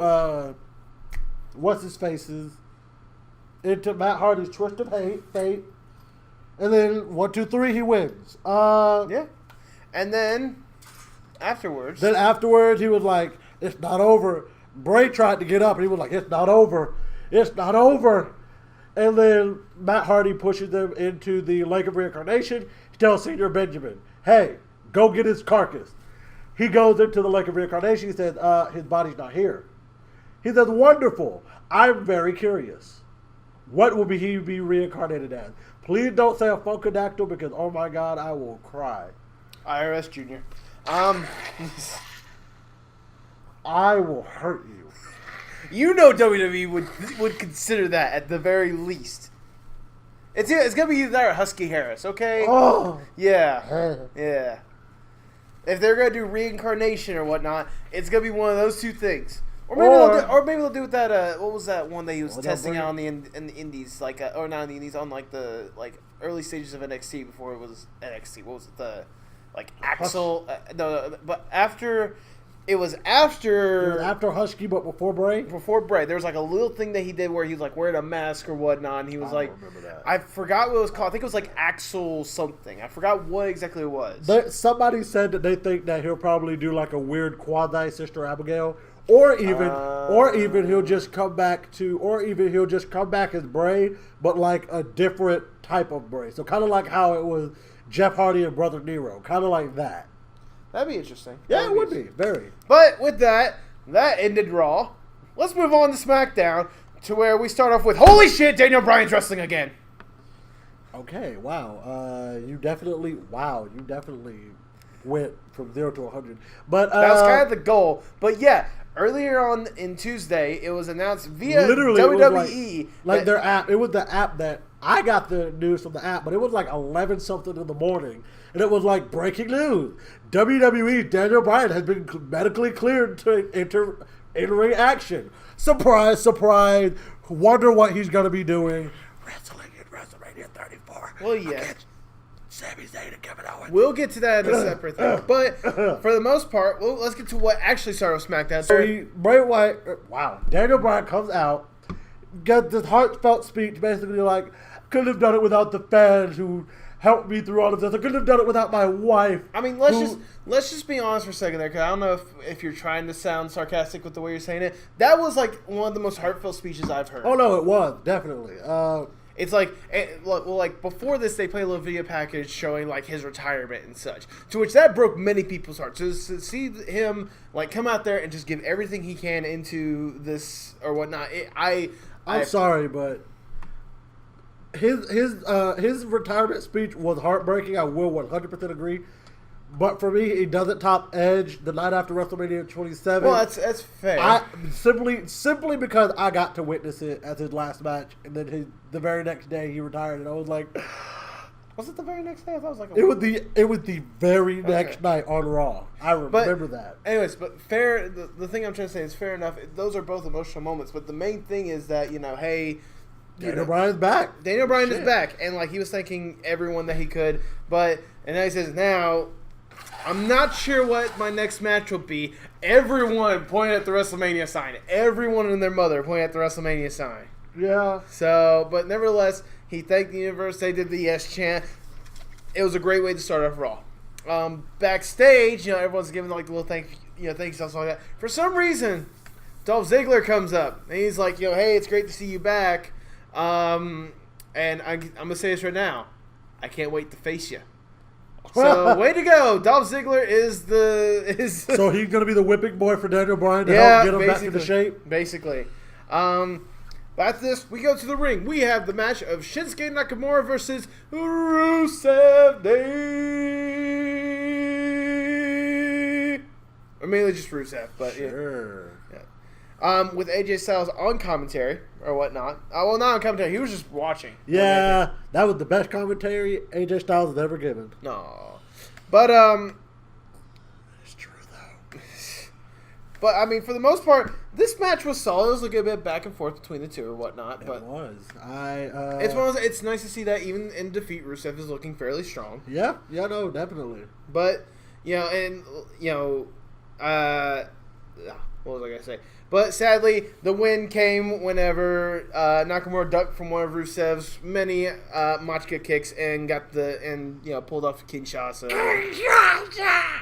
into Matt Hardy's Twist of Fate. And then 1, 2, 3, he wins. Yeah. And then afterwards he was like, it's not over. Bray tried to get up, and he was like, it's not over. It's not over. And then Matt Hardy pushes them into the Lake of Reincarnation. He tells Senior Benjamin, hey, go get his carcass. He goes into the Lake of Reincarnation. He says, his body's not here. He says, wonderful. I'm very curious. What will he be reincarnated as? Please don't say a Funkadactyl, because, oh my God, I will cry. IRS Jr. I will hurt you. WWE would consider that at the very least. It's gonna be either that or Husky Harris, okay? Oh, yeah. If they're gonna do reincarnation or whatnot, it's gonna be one of those two things. Or maybe they'll do with that. What was that one that he was testing out in the Indies, or not in the Indies, on the early stages of NXT before it was NXT. What was it? Axel? No, but after. It was after Husky, but before Bray. Before Bray, there was a little thing that he did where he was wearing a mask or whatnot. And he was I don't remember that. I forgot what it was called. I think it was Axel something. I forgot what exactly it was. Somebody said that they think that he'll probably do a weird quasi Sister Abigail, or even he'll just come back as Bray, but a different type of Bray. So kind of like how it was Jeff Hardy and Brother Nero, kind of like that. That'd be interesting. Yeah, it would be. Very. But with that ended Raw. Let's move on to SmackDown, to where we start off with, holy shit, Daniel Bryan's wrestling again. Okay, wow. You definitely went from 0 to 100. But that was kind of the goal. But yeah, earlier on in Tuesday, it was announced via WWE. Their app. It was the app that I got the news from the app, but it was 11 something in the morning. And it was breaking news. WWE Daniel Bryan has been medically cleared to enter in-ring action. Surprise, surprise. Wonder what he's going to be doing. Wrestling in WrestleMania 34. Well, yeah. Sami Zayn and Kevin Owens. We'll get to that in a separate thing. But for the most part, let's get to what actually started with SmackDown. So Bray Wyatt, Daniel Bryan comes out, gets this heartfelt speech, basically couldn't have done it without the fans who helped me through all of this. I couldn't have done it without my wife. I mean, let's just be honest for a second there, because I don't know if you're trying to sound sarcastic with the way you're saying it. That was one of the most heartfelt speeches I've heard. Oh no, it was definitely. It's before this, they play a little video package showing his retirement and such, to which that broke many people's hearts. So to see him come out there and just give everything he can into this or whatnot, I'm sorry, but his retirement speech was heartbreaking. I will 100% agree. But for me, he doesn't top Edge the night after WrestleMania 27. Well, that's fair. Simply because I got to witness it as his last match, and then the very next day he retired, and I was like, was it the very next day? I thought it was it was the very next night on Raw. I remember that. Anyways, but fair. The thing I'm trying to say is fair enough. Those are both emotional moments, but the main thing is that hey. Daniel Bryan's back. Daniel Bryan is back, and he was thanking everyone that he could, and then he says, now, I'm not sure what my next match will be. Everyone pointed at the WrestleMania sign. Everyone and their mother pointed at the WrestleMania sign. Yeah. So, but nevertheless, he thanked the universe. They did the yes chant. It was a great way to start off Raw. Backstage, everyone's giving the little thank you, stuff like that. For some reason, Dolph Ziggler comes up, and he's like, hey, it's great to see you back. And I'm gonna say this right now. I can't wait to face you. So way to go, Dolph Ziggler is so he's gonna be the whipping boy for Daniel Bryan to help get him back into shape. Basically, after this, we go to the ring. We have the match of Shinsuke Nakamura versus Rusev Day, or mainly just Rusev, but sure. Yeah. With AJ Styles on commentary or whatnot. Well, not on commentary. He was just watching. Yeah, that was the best commentary AJ Styles has ever given. No, but it's true though. But I mean, for the most part, this match was solid. It was a good bit back and forth between the two or whatnot. It but was. It's nice to see that even in defeat, Rusev is looking fairly strong. Yeah, no, definitely. But what was I gonna say? But sadly, the win came whenever Nakamura ducked from one of Rusev's many Machka kicks and pulled off Kinshasa.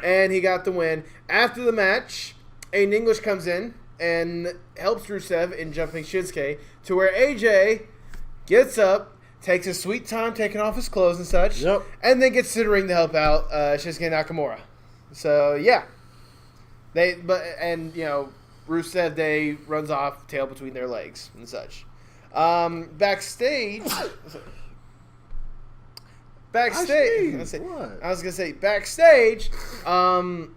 And he got the win. After the match, Aiden English comes in and helps Rusev in jumping Shinsuke, to where AJ gets up, takes his sweet time taking off his clothes and such, and then gets to the ring to help out Shinsuke Nakamura. So yeah, Rusev Day runs off, tail between their legs and such. Backstage. I was gonna say backstage. What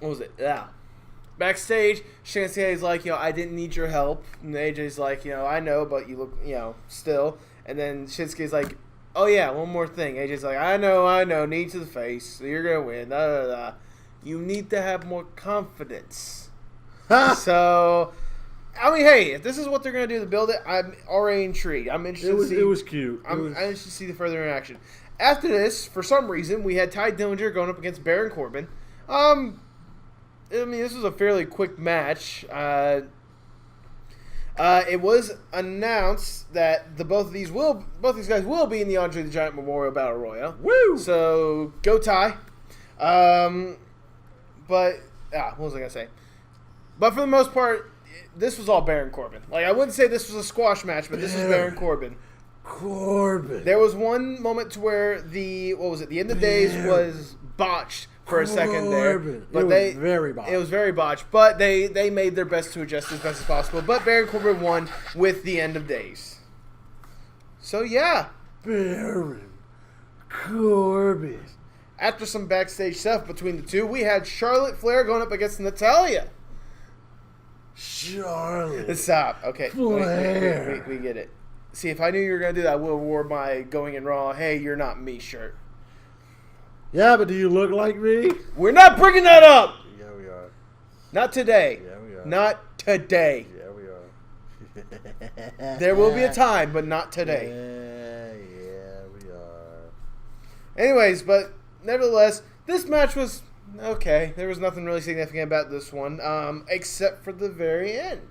was it? Yeah. Backstage, Shinsuke's like, I didn't need your help. And AJ's like, I know, but you look, still. And then Shinsuke's like, oh yeah, one more thing. AJ's like, I know, knee to the face. So you're going to win. Da, da, da. You need to have more confidence. So, I mean, hey, if this is what they're going to do to build it, I'm already intrigued. I'm interested to see. It was cute. I'm interested to see the further interaction. After this, for some reason, we had Ty Dillinger going up against Baron Corbin. I mean, this was a fairly quick match. It was announced that both these guys will be in the Andre the Giant Memorial Battle Royal. Woo! So go Ty. What was I gonna say? But for the most part, this was all Baron Corbin. Like, I wouldn't say this was a squash match, but this was Baron Corbin. There was one moment to where the end of days was botched for a second there. But it was very botched. But they made their best to adjust as best as possible. But Baron Corbin won with the end of days. So yeah. Baron Corbin. After some backstage stuff between the two, we had Charlotte Flair going up against Natalya. Charlotte. Stop. Okay. Flair. We get it. See, if I knew you were going to do that, I would have wore my Going in Raw, hey, you're not me shirt. Yeah, but do you look like me? We're not bringing that up. Yeah, we are. Not today. Yeah, we are. Not today. Yeah, we are. There will be a time, but not today. Yeah, we are. Anyways, but nevertheless, this match was okay. There was nothing really significant about this one, except for the very end.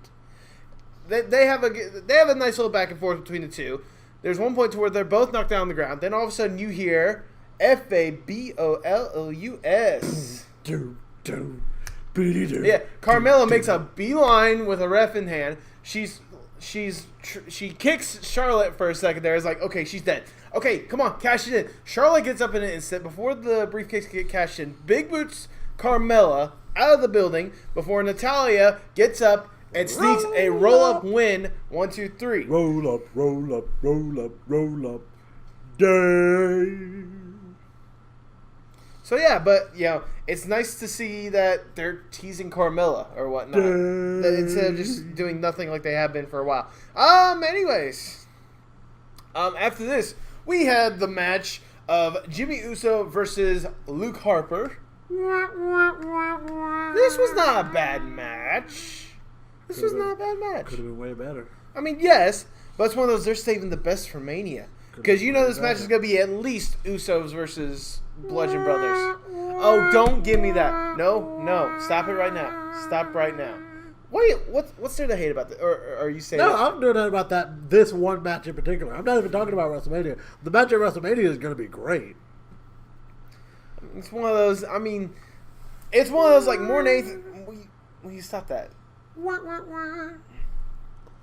They have a nice little back and forth between the two. There's one point to where they're both knocked down on the ground. Then all of a sudden you hear FABOLOUS. Yeah, Carmella makes a beeline with a ref in hand. She kicks Charlotte for a second there. It's like, okay, she's dead. Okay, come on, cash it in. Charlotte gets up in an instant before the briefcase get cashed in. Big boots Carmella out of the building before Natalya gets up and sneaks a roll-up win. 1, 2, 3. Roll up, roll up, roll up, roll up. Day. So yeah, but it's nice to see that they're teasing Carmella or whatnot instead of just doing nothing like they have been for a while. Anyways, after this, we had the match of Jimmy Uso versus Luke Harper. This was not a bad match. Could have been way better. I mean, yes, but it's one of those, they're saving the best for Mania. Because this match is going to be at least Usos versus Bludgeon Brothers. Oh, don't give me that. No. Stop it right now. Stop right now. What's there to hate about that? Or are you saying No, I'm doing that about this one match in particular. I'm not even talking about WrestleMania. The match at WrestleMania is going to be great. It's one of those, like, more than anything. Will you stop that?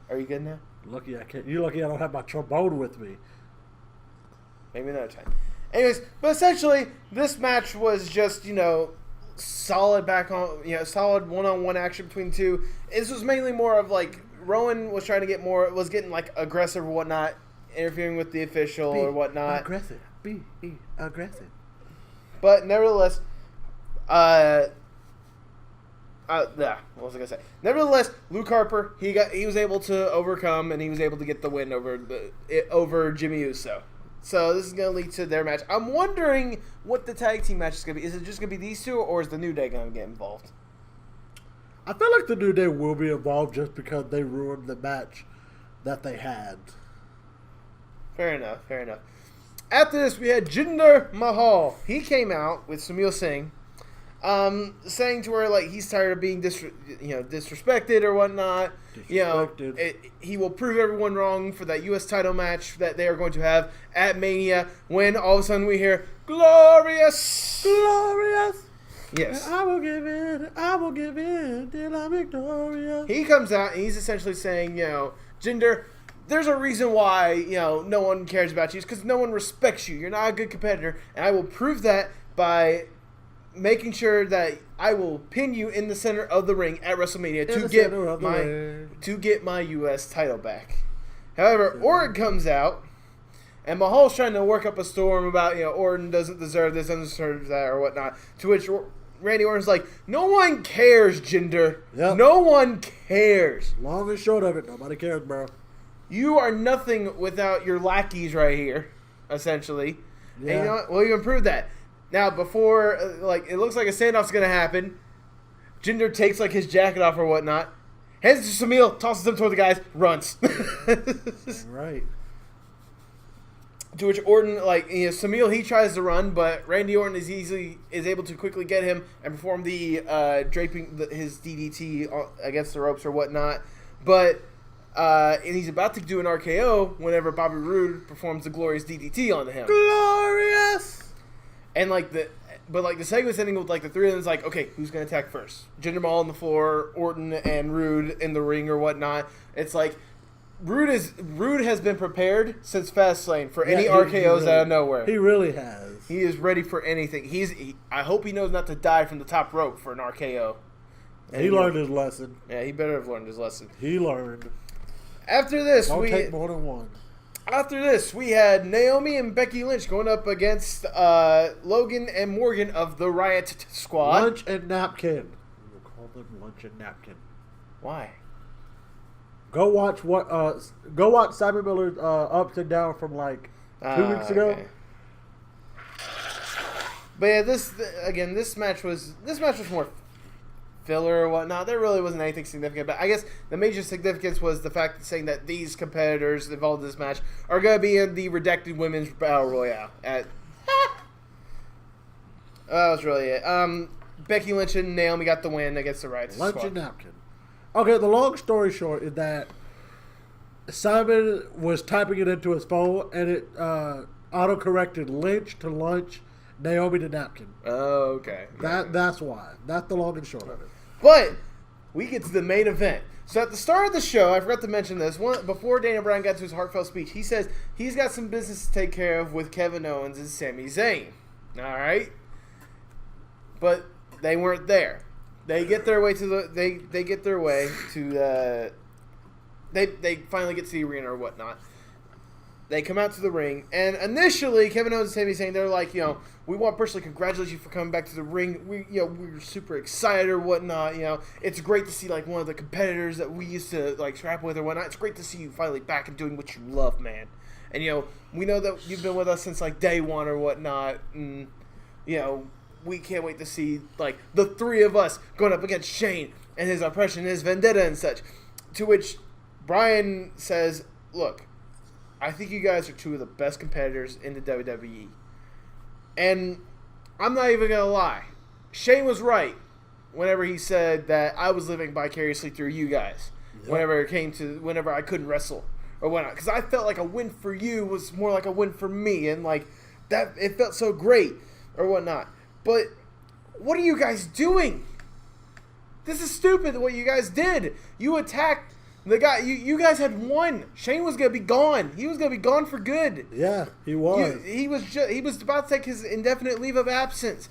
Are you good now? Lucky I can't. You're lucky I don't have my trombone with me. Maybe another time. Anyways, but essentially, this match was just, solid solid one-on-one action between two. This was mainly more of, like, Rowan was trying to was getting, like, aggressive or whatnot, interfering with the official or whatnot. Be aggressive. But nevertheless, what was I gonna say? Nevertheless, Luke Harper, he was able to overcome and he was able to get the win over Jimmy Uso. So this is gonna lead to their match. I'm wondering what the tag team match is gonna be. Is it just gonna be these two, or is the New Day gonna get involved? I feel like the New Day will be involved just because they ruined the match that they had. Fair enough. After this, we had Jinder Mahal. He came out with Samir Singh, saying to her, like, he's tired of being disrespected or whatnot. He will prove everyone wrong for that U.S. title match that they are going to have at Mania. When all of a sudden we hear glorious. Yes. I will give in till I'm victorious. He comes out and he's essentially saying, Jinder, there's a reason why, no one cares about you. It's because no one respects you. You're not a good competitor. And I will prove that by making sure that I will pin you in the center of the ring at WrestleMania to get my U.S. title back. However, Orton comes out, and Mahal's trying to work up a storm about, Orton doesn't deserve this, doesn't deserve that, or whatnot. To which, Randy Orton's like, no one cares, Jinder. Yep. No one cares. Long and short of it, nobody cares, bro. You are nothing without your lackeys right here, essentially. Yeah. And you know what? We'll even prove that. Now, before, it looks like a standoff's going to happen, Jinder takes, his jacket off or whatnot, hands it to Samil, tosses him toward the guys, runs. Right. To which Orton, Samil, he tries to run, but Randy Orton is able to quickly get him and perform the his DDT against the ropes or whatnot. But and he's about to do an RKO whenever Bobby Roode performs the glorious DDT onto him. Glorious. And the segment's ending with the three of them is like, okay, who's gonna attack first? Jinder Mahal on the floor, Orton and Roode in the ring or whatnot. It's like Roode has been prepared since Fastlane for any RKOs out of nowhere. He really has. He is ready for anything. I hope he knows not to die from the top rope for an RKO. And he learned his lesson. Yeah, he better have learned his lesson. He learned. After this, Don't take more than one. After this, we had Naomi and Becky Lynch going up against Logan and Morgan of the Riot Squad. Lunch and Napkin. We'll call them Lunch and Napkin. Why? Go watch Simon Miller's Ups and Down from 2 weeks ago. Okay. But yeah, this match was more filler or whatnot. There really wasn't anything significant, but I guess the major significance was the fact saying that these competitors involved in this match are going to be in the Redacted Women's Battle Royale. That was really it. Becky Lynch and Naomi got the win against the Riot Squad. Lunch and Napkin. Okay, the long story short is that Simon was typing it into his phone, and it auto-corrected Lynch to Lunch, Naomi to Napkin. Oh, okay. That's why. That's the long and short of it. But we get to the main event. So at the start of the show, I forgot to mention this. Before Daniel Bryan got to his heartfelt speech, he says he's got some business to take care of with Kevin Owens and Sami Zayn. All right? But they weren't there. They get their way to the. They get their way to the. They finally get to the arena or whatnot. They come out to the ring, and initially Kevin Owens and Sami Zayn, they're like, we want to personally congratulate you for coming back to the ring. We're super excited or whatnot. It's great to see one of the competitors that we used to scrap with or whatnot. It's great to see you finally back and doing what you love, man. And we know that you've been with us since day one or whatnot, and we can't wait to see the three of us going up against Shane and his oppression, his vendetta and such. To which Bryan says, look, I think you guys are two of the best competitors in the WWE. And I'm not even going to lie. Shane was right whenever he said that I was living vicariously through you guys. Yep. Whenever I couldn't wrestle or whatnot. Because I felt like a win for you was more like a win for me. And that it felt so great or whatnot. But what are you guys doing? This is stupid what you guys did. You attacked the guy. You guys had won. Shane was going to be gone. He was going to be gone for good. Yeah, he was. He was about to take his indefinite leave of absence.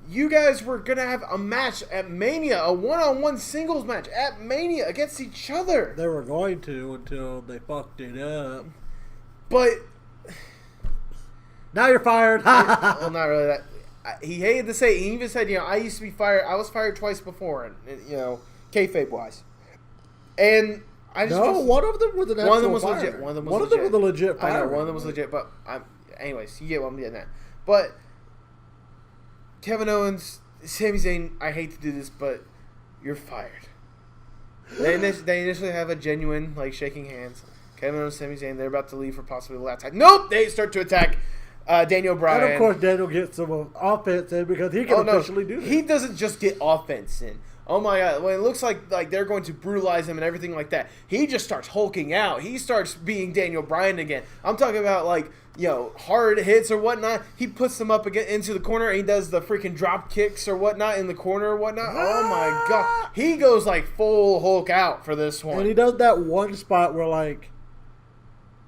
You guys were going to have a match at Mania, a one-on-one singles match at Mania against each other. They were going to until they fucked it up. But now you're fired. Well, not really that. He hated to say it. He even said, I used to be fired. I was fired twice before, and kayfabe wise. And I just one of them was an actual one of them was fire. legit. One of them was a legit fire. I know one of them was legit, but anyways, you get what I'm getting at. But Kevin Owens, Sami Zayn, I hate to do this, but you're fired. They initially have a genuine shaking hands. Kevin Owens, Sami Zayn, they're about to leave for possibly the last time. Nope, they start to attack. Daniel Bryan. And of course, Daniel gets some offense in because he can officially do this. He doesn't just get offense in. Oh my God! When it looks like they're going to brutalize him and everything like that, he just starts hulking out. He starts being Daniel Bryan again. I'm talking about hard hits or whatnot. He puts them up into the corner and he does the freaking drop kicks or whatnot in the corner or whatnot. Oh my God! He goes full Hulk out for this one. And he does that one spot where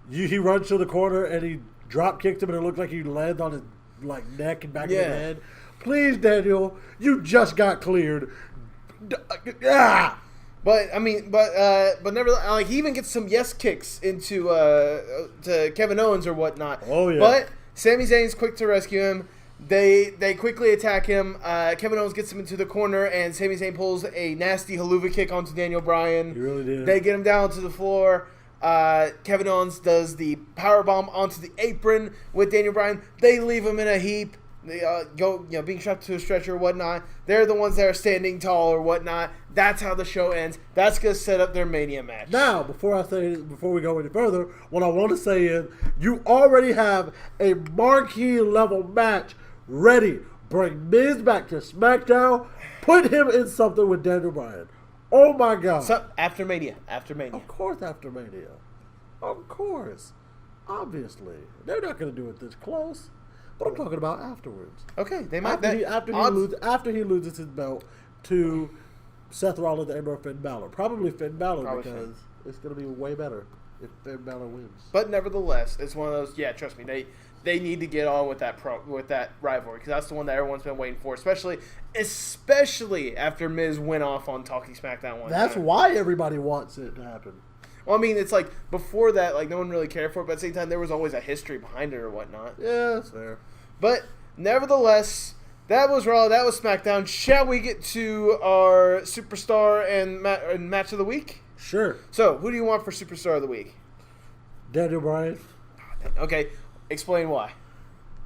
he runs to the corner and he drop kicked him and it looked like he landed on his neck and back of his head. Please, Daniel, you just got cleared. But nevertheless, he even gets some yes kicks into to Kevin Owens or whatnot. Oh yeah. But Sami Zayn's quick to rescue him. They quickly attack him. Kevin Owens gets him into the corner, and Sami Zayn pulls a nasty haluva kick onto Daniel Bryan. He really did. They get him down to the floor. Kevin Owens does the powerbomb onto the apron with Daniel Bryan. They leave him in a heap. They go, being strapped to a stretcher or whatnot. They're the ones that are standing tall or whatnot. That's how the show ends. That's going to set up their Mania match. Now, before we go any further, what I want to say is you already have a marquee level match ready. Bring Miz back to SmackDown. Put him in something with Daniel Bryan. Oh my God. So, after Mania. Of course after Mania. Of course. Obviously. They're not going to do it this close. But I'm talking about afterwards. Okay, they might. After he loses his belt to Seth Rollins and or Finn Balor. Probably Finn Balor because it's going to be way better if Finn Balor wins. But nevertheless, it's one of those. Yeah, trust me, they need to get on with that rivalry because that's the one that everyone's been waiting for, especially after Miz went off on Talking SmackDown one. That's why everybody wants it to happen. Well, I mean, it's like before that, like no one really cared for it, but at the same time, there was always a history behind it or whatnot. Yeah, that's fair. But nevertheless, that was Raw. That was SmackDown. Shall we get to our Superstar and Match of the Week? Sure. So, who do you want for Superstar of the Week? Daniel Bryan. Okay, explain why.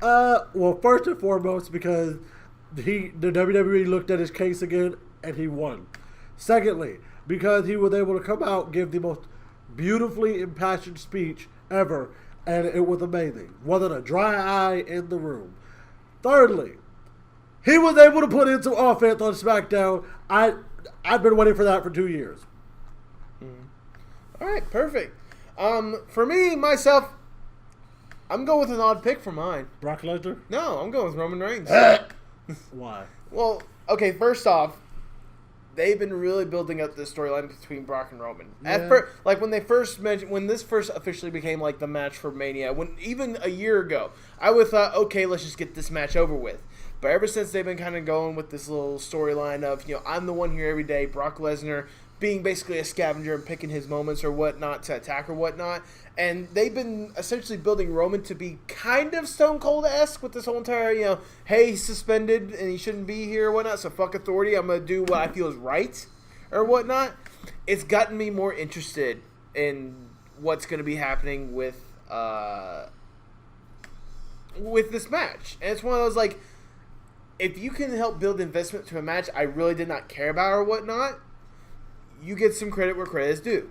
Well, first and foremost, because the WWE looked at his case again and he won. Secondly, because he was able to come out and give the most beautifully impassioned speech ever, and it was amazing. Wasn't a dry eye in the room. Thirdly, he was able to put in some offense on SmackDown. I've been waiting for that for 2 years. All right, perfect. For me, myself, I'm going with an odd pick for mine. Brock Lesnar? No, I'm going with Roman Reigns. Why? Well, okay, first off, they've been really building up this storyline between Brock and Roman. Yeah. When this first officially became like the match for Mania, even a year ago, I would have thought, okay, let's just get this match over with. But ever since they've been kind of going with this little storyline of, I'm the one here every day, Brock Lesnar being basically a scavenger and picking his moments or whatnot to attack or whatnot. And they've been essentially building Roman to be kind of Stone Cold-esque with this whole entire, hey, he's suspended and he shouldn't be here or whatnot, so fuck authority, I'm going to do what I feel is right or whatnot. It's gotten me more interested in what's going to be happening with this match. And it's one of those, like, if you can help build investment to a match I really did not care about or whatnot, you get some credit where credit is due.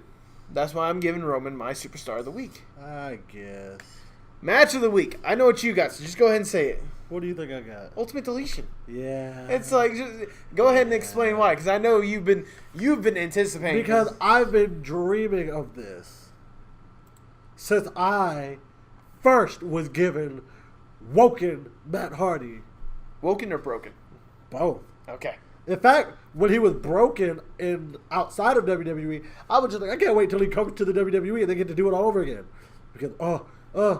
That's why I'm giving Roman my Superstar of the Week. I guess. Match of the Week. I know what you got, so just go ahead and say it. What do you think I got? Ultimate Deletion. Yeah. It's like, just go ahead and explain why, because I know you've been anticipating. Because I've been dreaming of this since I first was given Woken Matt Hardy. Woken or broken? Both. Okay. In fact, when he was broken outside of WWE, I was just like, I can't wait till he comes to the WWE and they get to do it all over again. Because, so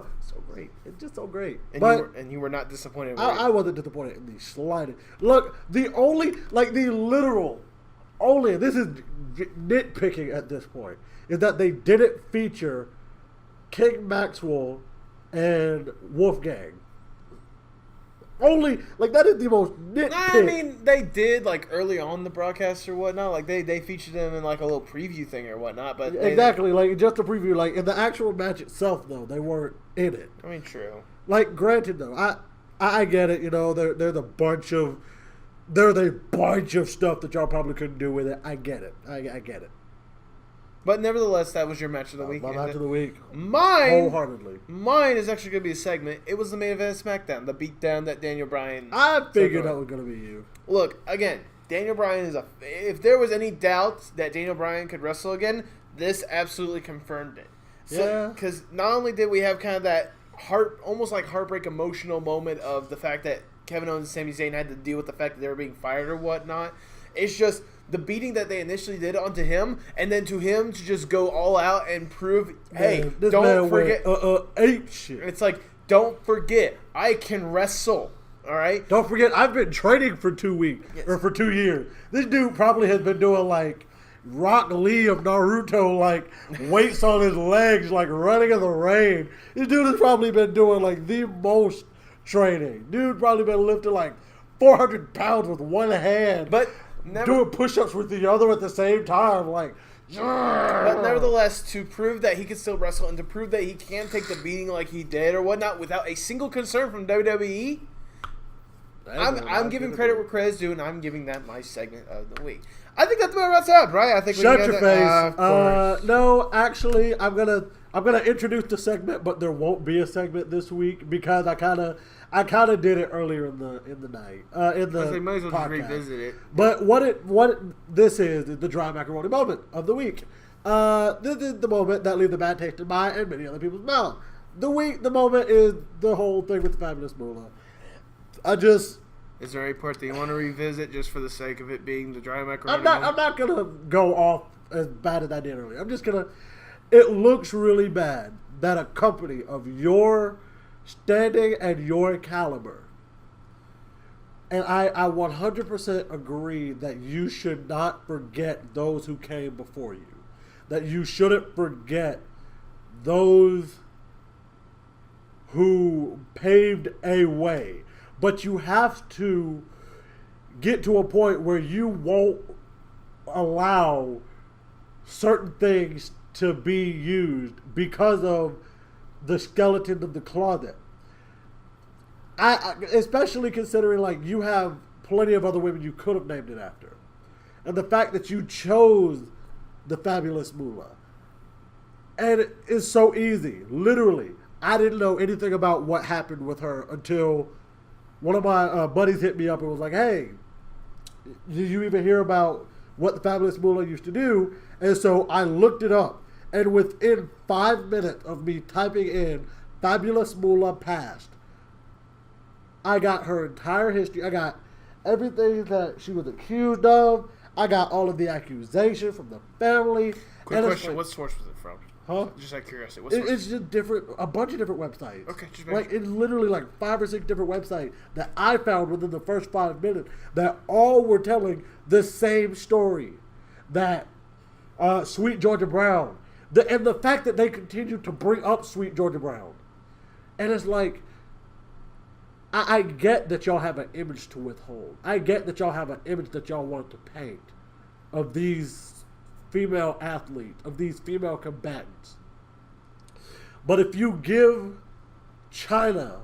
great. It's just so great. And you were not disappointed. I wasn't disappointed in the slightest. Look, this is nitpicking at this point, is that they didn't feature King Maxwell and Wolfgang. That is the most nitpick. I mean, they did, early on the broadcast or whatnot. Like, they featured them in, a little preview thing or whatnot. But exactly, just a preview. In the actual match itself, though, they weren't in it. I mean, true. Granted, though, I get it. There's a bunch of stuff that y'all probably couldn't do with it. I get it. I get it. But nevertheless, that was your match of the week. My match of the week. Mine, wholeheartedly. Mine is actually going to be a segment. It was the main event of SmackDown, the beatdown that Daniel Bryan. I figured that was going to be you. Look, again, Daniel Bryan is if there was any doubt that Daniel Bryan could wrestle again, this absolutely confirmed it. Yeah. Because not only did we have kind of that almost like heartbreak emotional moment of the fact that Kevin Owens and Sami Zayn had to deal with the fact that they were being fired or whatnot. It's just the beating that they initially did onto him, and then to him to just go all out and prove, hey, don't forget. Ape shit. It's like, don't forget, I can wrestle. All right. Don't forget, I've been training for 2 weeks or for 2 years. This dude probably has been doing Rock Lee of Naruto, weights on his legs, running in the rain. This dude has probably been doing the most training. Dude probably been lifting like 400 pounds with one hand, but doing push-ups with the other at the same time. Like, but nevertheless, to prove that he can still wrestle and to prove that he can take the beating like he did or whatnot without a single concern from WWE, I'm giving credit where credit's due, and I'm giving that my segment of the week. I think that's about what's up, right? I think shut your face. No, actually, I'm gonna introduce the segment, but there won't be a segment this week because I kind of did it earlier in the night in the they might as well podcast. just revisit it. But this is the dry macaroni moment of the week. This is the moment that leaves a bad taste in my and many other people's mouth. The moment is the whole thing with the Fabulous Moolah. Is there any part that you want to revisit just for the sake of it being the dry macaroni? I'm not gonna go off as bad as I did earlier. I'm just gonna. It looks really bad that a company of your standing and your caliber, and I 100% agree that you should not forget those who came before you. That you shouldn't forget those who paved a way. But you have to get to a point where you won't allow certain things to be used because of the skeleton of the closet. I especially considering like you have plenty of other women you could have named it after. And the fact that you chose the Fabulous Moolah. And it is so easy. Literally, I didn't know anything about what happened with her until one of my buddies hit me up and was like, hey, did you even hear about what the Fabulous Moolah used to do? And so I looked it up. And within 5 minutes of me typing in Fabulous Moolah past, I got her entire history. I got everything that she was accused of. I got all of the accusations from the family. Quick question, what source was it from? Huh? Just out of curiosity. It's just a bunch of different websites. Okay, just like it's literally like 5 or 6 different websites that I found within the first 5 minutes that all were telling the same story. That Sweet Georgia Brown, and the fact that they continue to bring up Sweet Georgia Brown, and it's like, I get that y'all have an image to withhold. I get that y'all have an image that y'all want to paint of these female athletes, of these female combatants. But if you give China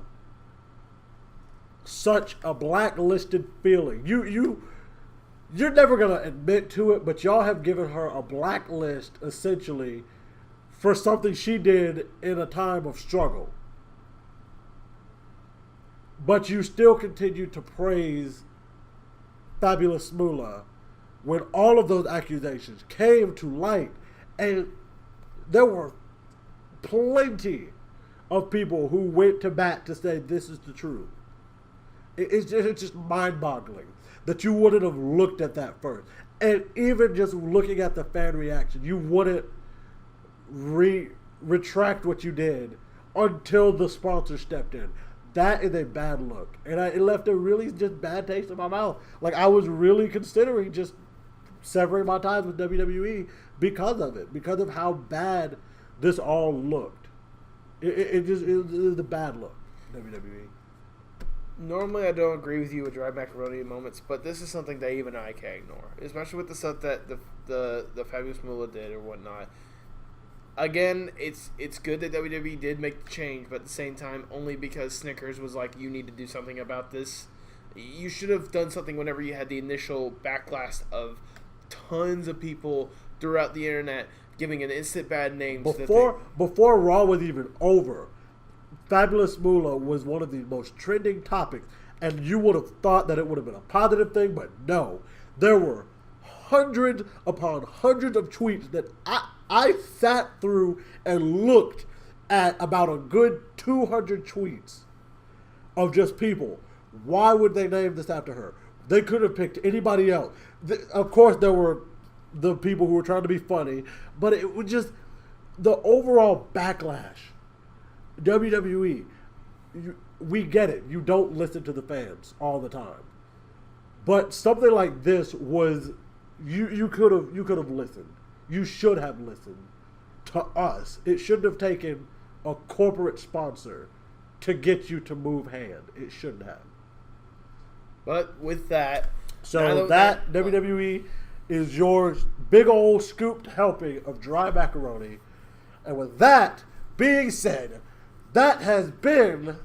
such a blacklisted feeling, you're never going to admit to it, but y'all have given her a blacklist essentially for something she did in a time of struggle. But you still continue to praise Fabulous Moolah when all of those accusations came to light, and there were plenty of people who went to bat to say this is the truth. It's just mind-boggling that you wouldn't have looked at that first. And even just looking at the fan reaction, you wouldn't retract what you did until the sponsor stepped in. That is a bad look. And it left a really just bad taste in my mouth. Like, I was really considering just severing my ties with WWE because of it. Because of how bad this all looked. It was a bad look, WWE. Normally, I don't agree with you with dry macaroni moments, but this is something that even I can't ignore. Especially with the stuff that the Fabulous Moolah did or whatnot. Again, it's good that WWE did make the change, but at the same time, only because Snickers was like, you need to do something about this. You should have done something whenever you had the initial backlash of tons of people throughout the internet giving an instant bad name. Before Raw was even over, Fabulous Moolah was one of the most trending topics, and you would have thought that it would have been a positive thing, but no. There were hundreds upon hundreds of tweets that I sat through and looked at about a good 200 tweets of just people. Why would they name this after her? They could have picked anybody else. Of course, there were the people who were trying to be funny, but it was just the overall backlash. WWE, we get it. You don't listen to the fans all the time. But something like this was, you could have listened. You should have listened to us. It shouldn't have taken a corporate sponsor to get you to move hand. It shouldn't have. But with that, so that WWE is your big old scooped helping of dry macaroni. And with that being said, that has been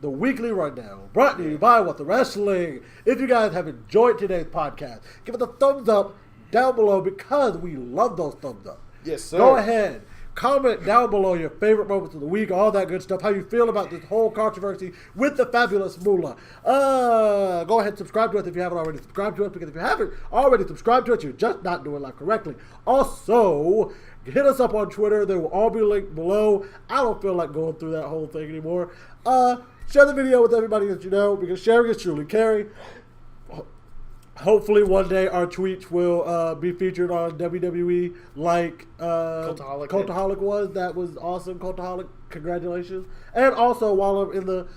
the Weekly Rundown, brought to you by What the Wrestling. If you guys have enjoyed today's podcast, give it a thumbs up down below because we love those thumbs up. Yes, sir. Go ahead. Comment down below your favorite moments of the week, all that good stuff, how you feel about this whole controversy with the fabulous Moolah. Go ahead and subscribe to us if you haven't already subscribed to us, because if you haven't already subscribed to us, you're just not doing life correctly. Also, hit us up on Twitter. They will all be linked below. I don't feel like going through that whole thing anymore. Share the video with everybody that you know, because sharing is truly caring. Hopefully one day our tweets will be featured on WWE like Cultaholic was. That was awesome, Cultaholic. Congratulations. And also, while I'm in the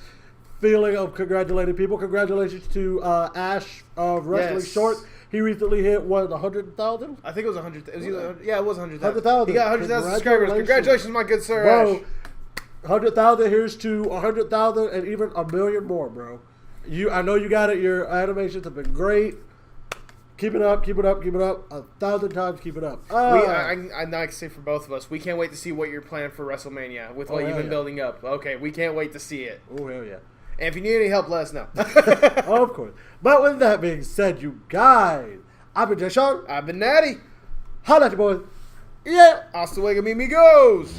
feeling of congratulating people, congratulations to Ash of Wrestling Shorts. He recently hit, 100,000? I think it was 100. It was either, it was 100,000. 100,000. He got 100,000 subscribers. Congratulations, my good sir, bro, Ash. 100,000, here's to 100,000 and even a million more, bro. I know you got it. Your animations have been great. Keep it up, keep it up, keep it up. 1,000 times, keep it up. I'd like to say for both of us, we can't wait to see what you're planning for WrestleMania with what you've been building up. Okay, we can't wait to see it. Oh, hell yeah. And if you need any help, let us know. Of course. But with that being said, you guys, I've been Jay Sean. I've been Natty. Holla at you boys. Yeah. Hasta luego, amigos.